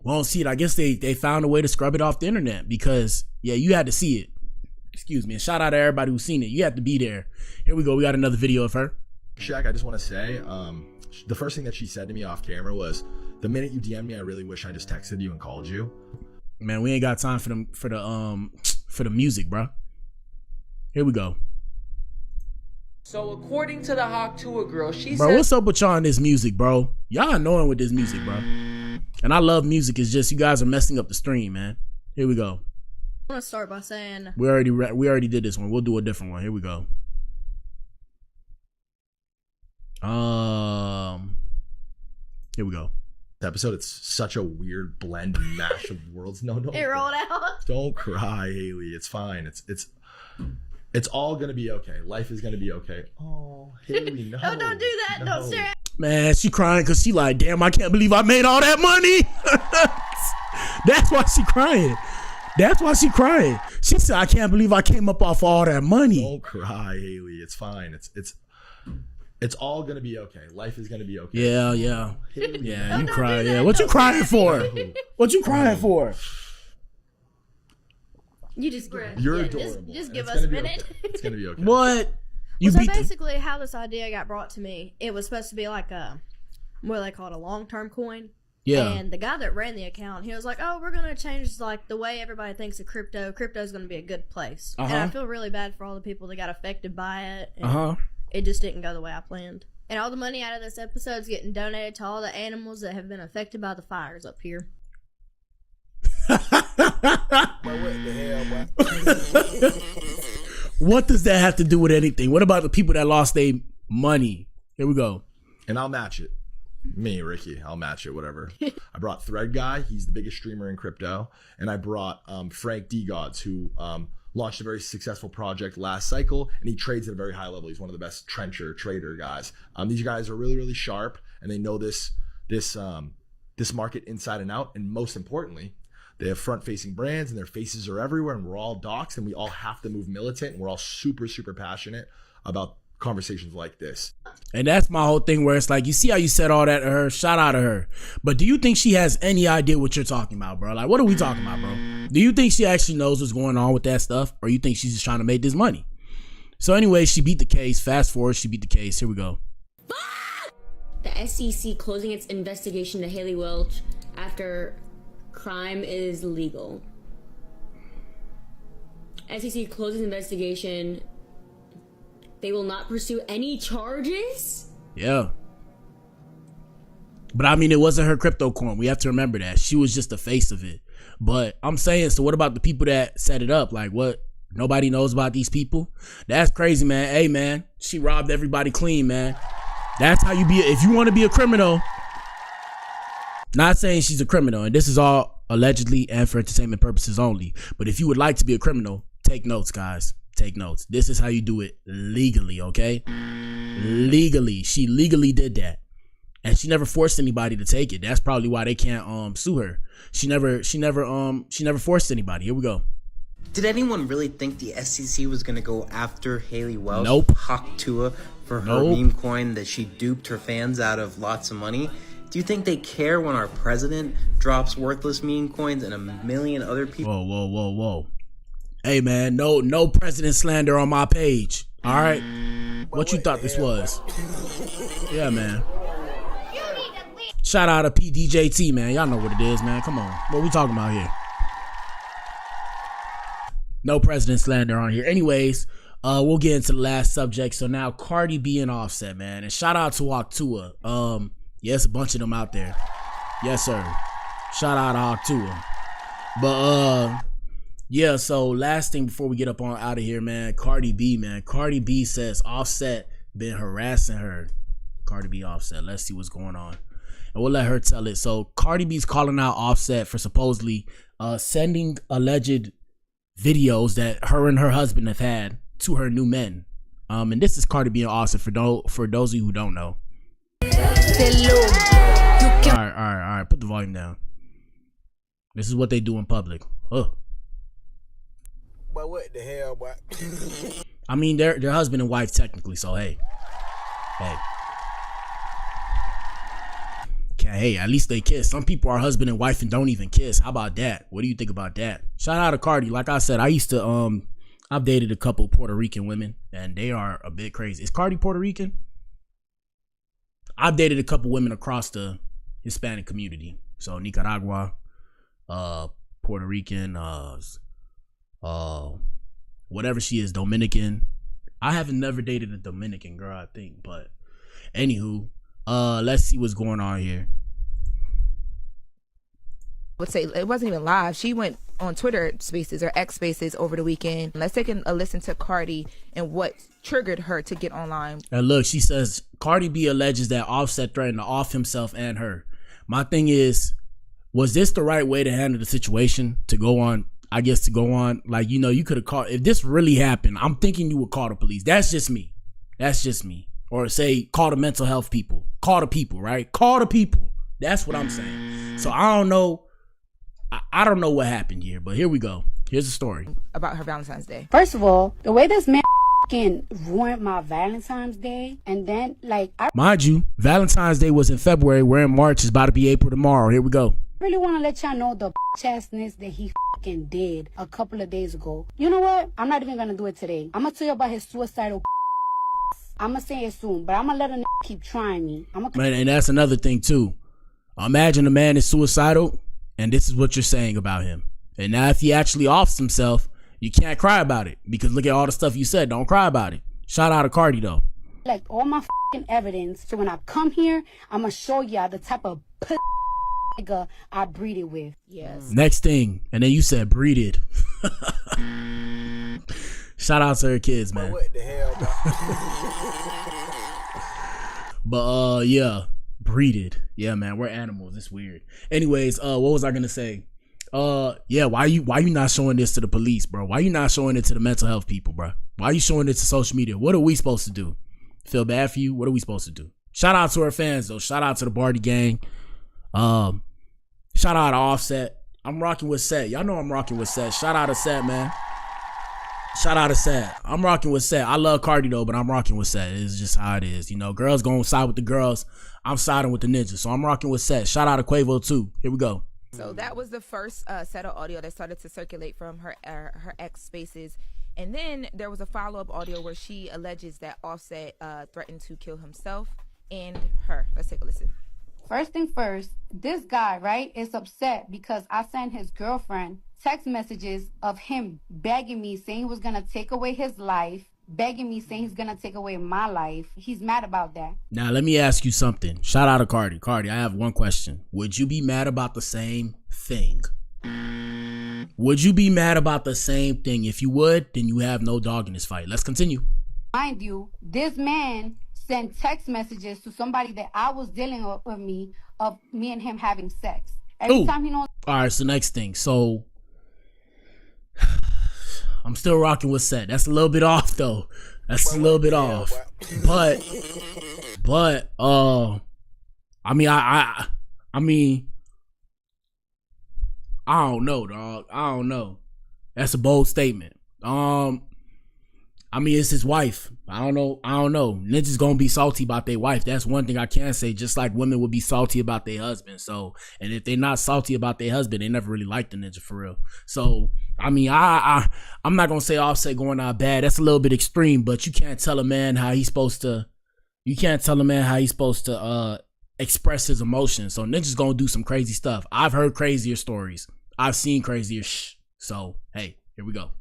won't see it. I guess they found a way to scrub it off the internet because yeah, you had to see it. Excuse me. And shout out to everybody who's seen it. You have to be there. Here we go. We got another video of her. Shaq, I just want to say, the first thing that she said to me off camera was, "The minute you DM'd me, I really wish I just texted you and called you." Man, we ain't got time for the music, bro. Here we go. So according to the Tuah Girl, she bro, said, what's up with y'all in this music, bro? Y'all annoying with this music, bro. And I love music. It's just you guys are messing up the stream, man. Here we go. I want to start by saying we already did this one. We'll do a different one. Here we go. Here we go. Episode, it's such a weird blend and mash of worlds. No, it rolled out. Don't cry, Hailey. It's fine. It's all gonna be okay. Life is gonna be okay. Oh, Hailey, no. Oh, don't do that. No. Don't stare at Man, she crying because she like, damn, I can't believe I made all that money. That's why she crying. That's why she crying. She said, I can't believe I came up off all that money. Don't cry, Hailey. It's fine. It's all gonna be okay. Life is gonna be okay. Yeah. Yeah, you cry. Yeah, what you crying for? What you crying for? You just You're yeah, adorable. Just give us a minute. Okay. It's gonna be okay. What? You so beat basically, how this idea got brought to me, it was supposed to be like what they call it, a long-term coin. Yeah. And the guy that ran the account, he was like, "Oh, we're gonna change like the way everybody thinks of crypto. Crypto's gonna be a good place." And I feel really bad for all the people that got affected by it. And it just didn't go the way I planned. And all the money out of this episode is getting donated to all the animals that have been affected by the fires up here. What does that have to do with anything? What about the people that lost their money? Here we go. And I'll match it. Me, Ricky, I'll match it, whatever. I brought Thread Guy. He's the biggest streamer in crypto. And I brought Frank D. Gods, who launched a very successful project last cycle, and he trades at a very high level. He's one of the best trencher trader guys. These guys are really, really sharp, and they know this market inside and out. And most importantly, they have front-facing brands, and their faces are everywhere, and we're all docs, and we all have to move militant, and we're all super, super passionate about conversations like this. And that's my whole thing, where it's like, you see how you said all that to her? Shout out to her. But do you think she has any idea what you're talking about, bro? Like, what are we talking about, bro? Do you think she actually knows what's going on with that stuff? Or you think she's just trying to make this money? So anyway, she beat the case. Fast forward, she beat the case. Here we go. The SEC closing its investigation to Hailey Welch after crime is legal. SEC closes investigation. They will not pursue any charges? Yeah. But I mean, it wasn't her crypto coin. We have to remember that. She was just the face of it. But I'm saying, so what about the people that set it up? Like, what? Nobody knows about these people? That's crazy, man. Hey, man, she robbed everybody clean, man. That's how you be. If you want to be a criminal, not saying she's a criminal, and this is all allegedly and for entertainment purposes only. But if you would like to be a criminal, take notes, guys. Take notes. This is how you do it legally, okay? Legally. She legally did that. And she never forced anybody to take it. That's probably why they can't sue her. She never forced anybody. Here we go. Did anyone really think the SEC was going to go after Hailey Welch? Nope. Tuah for her meme coin that she duped her fans out of lots of money? Do you think they care when our president drops worthless meme coins and a million other people? Whoa. Hey, man, no president slander on my page. All right? What you thought this was? Yeah, man. Shout out to PDJT, man. Y'all know what it is, man. Come on. What we talking about here? No president slander on here. Anyways, we'll get into the last subject. So now Cardi B and Offset, man. And shout out to Tuah. Yes, a bunch of them out there. Yes, sir. Shout out Tuah. But yeah, so last thing before we get up on out of here, man, Cardi B says Offset been harassing her. Cardi B, Offset, let's see what's going on, and we'll let her tell it. So Cardi B's calling out Offset for supposedly sending alleged videos that her and her husband have had to her new men. And this is Cardi B and Offset for those of you who don't know. All right, put the volume down. This is what they do in public. But what the hell, boy? I mean, they're husband and wife technically, so hey. Hey, at least they kiss. Some people are husband and wife and don't even kiss. How about that? What do you think about that? Shout out to Cardi. Like I said, I used to I've dated a couple Puerto Rican women, and they are a bit crazy. Is Cardi Puerto Rican? I've dated a couple women across the Hispanic community. So Nicaragua, Puerto Rican, whatever she is, Dominican. I haven't never dated a Dominican girl, I think, but anywho, let's see what's going on here. Would say it wasn't even live. She went on Twitter Spaces or X Spaces over the weekend. Let's take a listen to Cardi and what triggered her to get online. And look, she says Cardi B alleges that Offset threatened to off himself and her. My thing is, was this the right way to handle the situation? To go on, like, you know, you could have called, if this really happened, I'm thinking you would call the police. That's just me. Or say, call the mental health people. Call the people, right? Call the people. That's what I'm saying. So I don't know. I don't know what happened here, but here we go. Here's the story. About her Valentine's Day. First of all, the way this man ruined my Valentine's Day, and then, like, mind you, Valentine's Day was in February. We're in March. It's about to be April tomorrow. Here we go. I really want to let y'all know the chastness that he did a couple of days ago. You know what? I'm not even going to do it today. I'm going to tell you about his suicidal. I'm going to say it soon, but I'm going to let a keep trying me. Man, and that's another thing, too. Imagine a man is suicidal, and this is what you're saying about him. And now if he actually offs himself, you can't cry about it, because look at all the stuff you said. Don't cry about it. Shout out to Cardi, though. Like, all my evidence, so when I come here, I'm going to show y'all the type of nigga I breeded with. Yes. Next thing, and then you said breeded. Shout out to her kids, man. What the hell, bro? But yeah, breeded. Yeah, man, we're animals. It's weird. Anyways, what was I gonna say? Yeah, why you not showing this to the police, bro? Why you not showing it to the mental health people, bro? Why are you showing it to social media? What are we supposed to do? Feel bad for you? What are we supposed to do? Shout out to our fans, though. Shout out to the Barty gang. Shout out to Offset. I'm rocking with Set. Y'all know I'm rocking with Set. Shout out to Set, man. Shout out to Set. I'm rocking with Set. I love Cardi though, but I'm rocking with Set. It's just how it is. You know, girls gonna side with the girls. I'm siding with the ninjas. So I'm rocking with Set. Shout out to Quavo too. Here we go. So that was the first set of audio that started to circulate from her X Spaces. And then there was a follow-up audio where she alleges that Offset threatened to kill himself and her. Let's take a listen. First thing first, this guy, right, is upset because I sent his girlfriend text messages of him begging me, saying he was going to take away his life, begging me, saying he's going to take away my life. He's mad about that. Now, let me ask you something. Shout out to Cardi. Cardi, I have one question. Would you be mad about the same thing? Would you be mad about the same thing? If you would, then you have no dog in this fight. Let's continue. Mind you, this man sent text messages to somebody that I was dealing with me of me and him having sex. Every time he knows. All right, so next thing. So I'm still rocking with Set. That's a little bit off though. That's a little bit off. But I mean I don't know, dog. I don't know. That's a bold statement. I mean, it's his wife. I don't know. Ninjas gonna be salty about their wife. That's one thing I can say. Just like women would be salty about their husband. So, and if they're not salty about their husband, they never really liked the ninja for real. So, I mean, I'm not gonna say Offset going out bad. That's a little bit extreme. But you can't tell a man how he's supposed to. You can't tell a man how he's supposed to express his emotions. So ninja's gonna do some crazy stuff. I've heard crazier stories. I've seen crazier So, hey, here we go.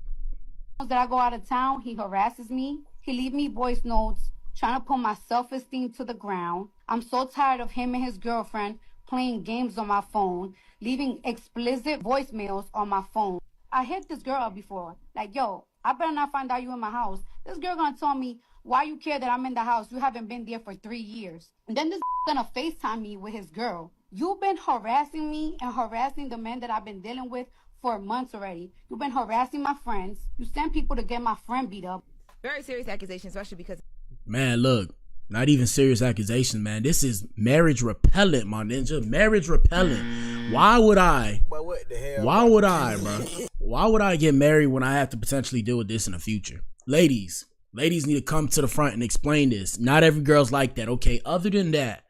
That I go out of town, he harasses me. He leave me voice notes trying to put my self-esteem to the ground. I'm so tired of him and his girlfriend playing games on my phone, leaving explicit voicemails on my phone. I hit this girl up before, like, yo, I better not find out you in my house. This girl gonna tell me, why you care that I'm in the house? You haven't been there for 3 years. And then this gonna FaceTime me with his girl. You've been harassing me and harassing the men that I've been dealing with for months already. You've been harassing my friends. You send people to get my friend beat up. Very serious accusations, especially because... Man, look, not even serious accusations, man. This is marriage repellent, my ninja. Marriage repellent. Why would I? But what the hell? Why would I, bro? Why would I get married when I have to potentially deal with this in the future? Ladies need to come to the front and explain this. Not every girl's like that. Okay, other than that,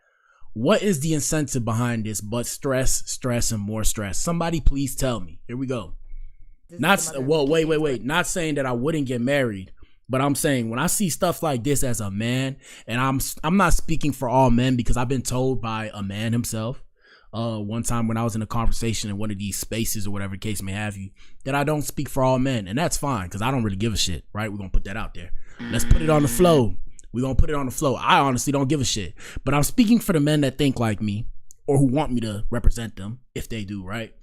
what is the incentive behind this but stress, and more stress? Somebody please tell me. Here we go. Wait. Not saying that I wouldn't get married, but I'm saying when I see stuff like this as a man, and I'm not speaking for all men because I've been told by a man himself one time when I was in a conversation in one of these spaces or whatever the case may have you, that I don't speak for all men, and that's fine because I don't really give a shit, right? We're gonna put that out there. Let's put it on the flow. We're going to put it on the flow. I honestly don't give a shit. But I'm speaking for the men that think like me or who want me to represent them, if they do, right?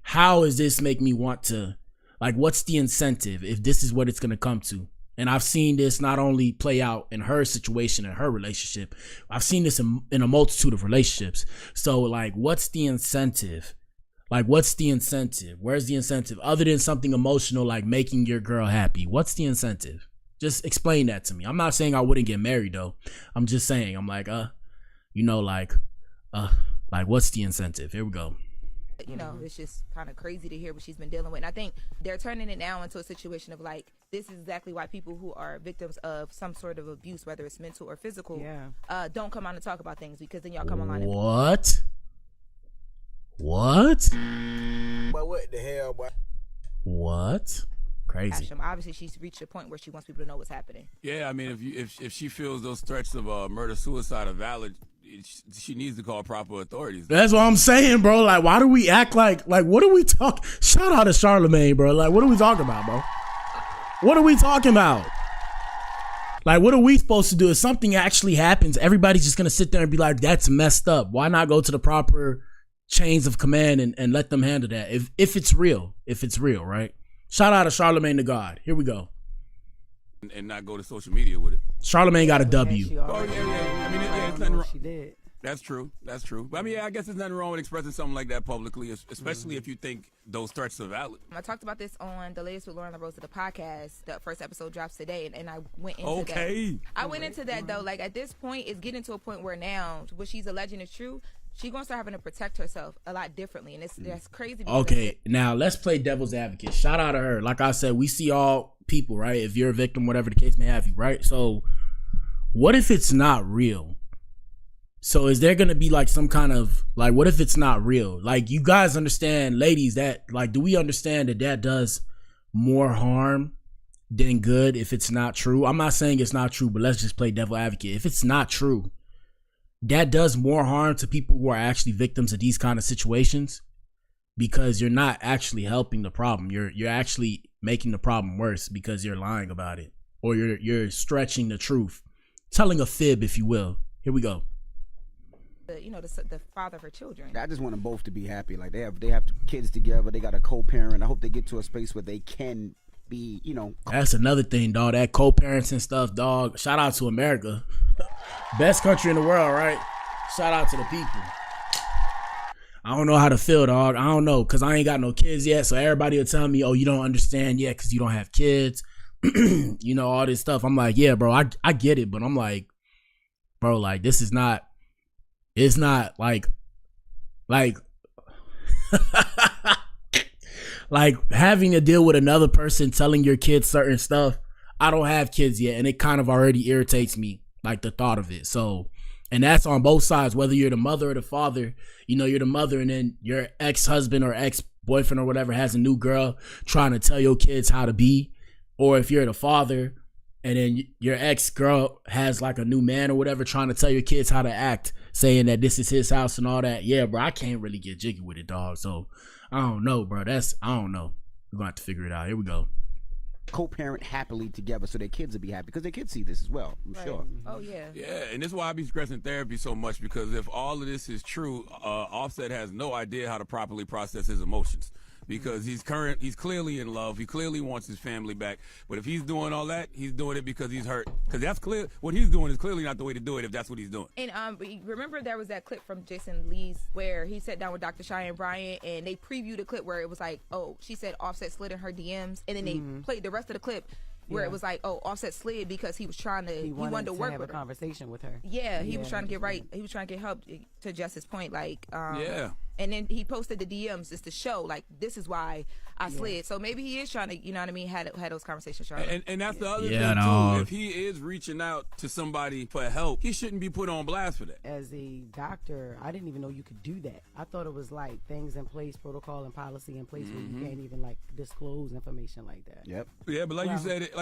How does this make me want to, like, what's the incentive if this is what it's going to come to? And I've seen this not only play out in her situation and her relationship, I've seen this in a multitude of relationships. So, like, what's the incentive? Like, what's the incentive? Where's the incentive? Other than something emotional like making your girl happy, what's the incentive? Just explain that to me. I'm not saying I wouldn't get married though. I'm just saying, I'm like, what's the incentive? Here we go. You know, it's just kind of crazy to hear what she's been dealing with. And I think they're turning it now into a situation of like, this is exactly why people who are victims of some sort of abuse, whether it's mental or physical, don't come on and talk about things, because then y'all come online. What? But what the hell, boy? What? Crazy. Obviously, she's reached a point where she wants people to know what's happening. Yeah, I mean, if she feels those threats of murder, suicide are valid, she needs to call proper authorities. That's what I'm saying, bro. Like, why do we act like what are we talking? Shout out to Charlamagne, bro. Like, what are we talking about, bro? What are we talking about? Like, what are we supposed to do? If something actually happens, everybody's just gonna sit there and be like, that's messed up. Why not go to the proper chains of command and let them handle that? If it's real, right? Shout out to Charlamagne the God. Here we go. And not go to social media with it. Charlamagne got a W. Oh, yeah. I mean, it's nothing wrong. She did. That's true. But I mean, I guess there's nothing wrong with expressing something like that publicly, especially if you think those threats are valid. I talked about this on the latest with Lauren LaRose of the podcast. The first episode drops today, and I went into that. I went into that, though. Like, at this point, it's getting to a point where now what she's alleging is true. She's going to start having to protect herself a lot differently, and that's crazy. Okay, now let's play devil's advocate. Shout out to her. Like I said, we see all people, right? If you're a victim, whatever the case may have you, right? So what if it's not real? So is there going to be like some kind of, like, what if it's not real? Like, you guys understand, ladies, that, like, do we understand that does more harm than good if it's not true? I'm not saying it's not true, but let's just play devil advocate. If it's not true, that does more harm to people who are actually victims of these kind of situations, because you're not actually helping the problem. You're actually making the problem worse because you're lying about it, or you're stretching the truth, telling a fib, if you will. Here we go. The father of her children. I just want them both to be happy. Like, they have kids together. They got a co-parent. I hope they get to a space where they can be, That's another thing, dog. That co-parents and stuff, dog. Shout out to America. Best country in the world, right? Shout out to the people. I don't know how to feel, dog. I don't know, because I ain't got no kids yet. So everybody will tell me, oh, you don't understand yet because you don't have kids. All this stuff. I'm like, yeah, bro, I get it. But I'm like, bro, like, this is not, it's not like like having to deal with another person telling your kids certain stuff. I don't have kids yet, and it kind of already irritates me, like, the thought of it. So, and that's on both sides, whether you're the mother or the father. You're the mother, and then your ex-husband or ex-boyfriend or whatever has a new girl trying to tell your kids how to be. Or if you're the father and then your ex-girl has like a new man or whatever trying to tell your kids how to act, saying that this is his house and all that. Yeah, bro, I can't really get jiggy with it, dog. So I don't know, bro. I don't know. We're going to have to figure it out. Here we go. co-parent happily together so their kids will be happy, because their kids see this as well, I'm sure. Oh yeah. Yeah, and this is why I be stressing therapy so much, because if all of this is true, Offset has no idea how to properly process his emotions. Because he's clearly in love. He clearly wants his family back. But if he's doing all that, he's doing it because he's hurt. Because that's clear. What he's doing is clearly not the way to do it if that's what he's doing. And remember there was that clip from Jason Lee's where he sat down with Dr. Cheyenne Bryant and they previewed a clip where it was like, oh, she said Offset slid in her DMs, and then they played the rest of the clip where it was like, oh, Offset slid because he was trying to, he wanted to work have with a her. conversation with her. Yeah, he was trying to get right. He was trying to get help, to Jess's point. Like, yeah. And then he posted the DMs just to show, like, this is why I slid. So maybe he is trying to, you know what I mean, had those conversations. And that's the other thing, too. If he is reaching out to somebody for help, he shouldn't be put on blast for that. As a doctor, I didn't even know you could do that. I thought it was like things in place, protocol and policy in place where you can't even like disclose information like that. Yep. Yeah, but like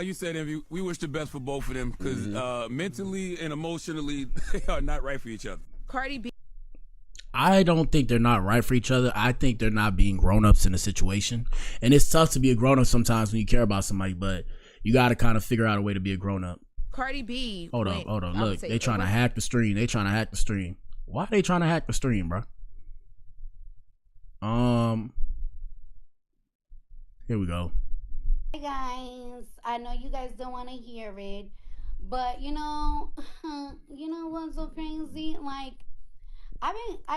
you said, Envy, we wish the best for both of them, because mentally and emotionally, they are not right for each other. Cardi B. I don't think they're not right for each other. I think they're not being grown-ups in a situation. And it's tough to be a grown-up sometimes when you care about somebody, but you got to kind of figure out a way to be a grown-up. Cardi B. Hold on. Look, they trying to hack the stream. Why are they trying to hack the stream, bro? Here we go. Hey guys, I know you guys don't want to hear it, but you know what's so crazy? Like, I've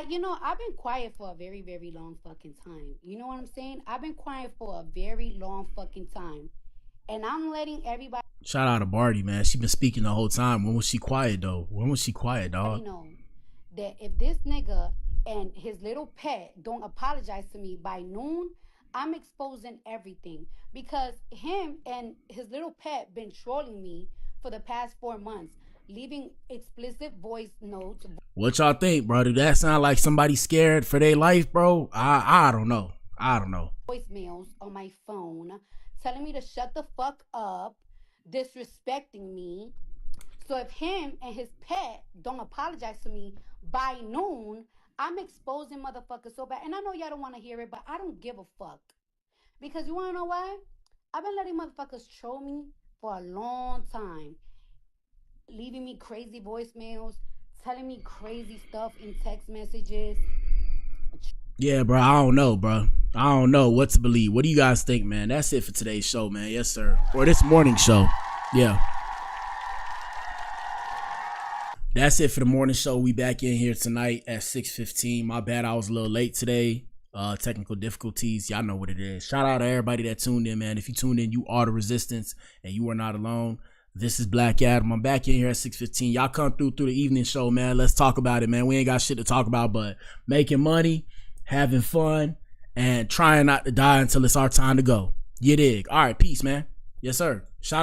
been quiet for a very, very long fucking time. You know what I'm saying? I've been quiet for a very long fucking time. And I'm letting everybody... Shout out to Barty, man. She been speaking the whole time. When was she quiet, though? Dog? I know that if this nigga and his little pet don't apologize to me by noon, I'm exposing everything. Because him and his little pet been trolling me for the past 4 months. Leaving explicit voice notes. What y'all think, bro? Did that sound like somebody scared for their life, bro? I don't know. Voicemails on my phone telling me to shut the fuck up, disrespecting me. So if him and his pet don't apologize to me by noon, I'm exposing motherfuckers so bad. And I know y'all don't want to hear it, but I don't give a fuck. Because you want to know why? I've been letting motherfuckers troll me for a long time. Leaving me crazy voicemails, telling me crazy stuff in text messages. Yeah, bro, I don't know, bro. I don't know what to believe. What do you guys think, man? That's it for today's show, man. Yes, sir. Or this morning show. Yeah. That's it for the morning show. We back in here tonight at 6:15. My bad, I was a little late today. Technical difficulties. Y'all know what it is. Shout out to everybody that tuned in, man. If you tuned in, you are the resistance and you are not alone. This is Black Adam. I'm back in here at 6:15. Y'all come through the evening show, man. Let's talk about it, man. We ain't got shit to talk about but making money, having fun, and trying not to die until it's our time to go. You dig? All right, peace, man. Yes, sir. Shout out.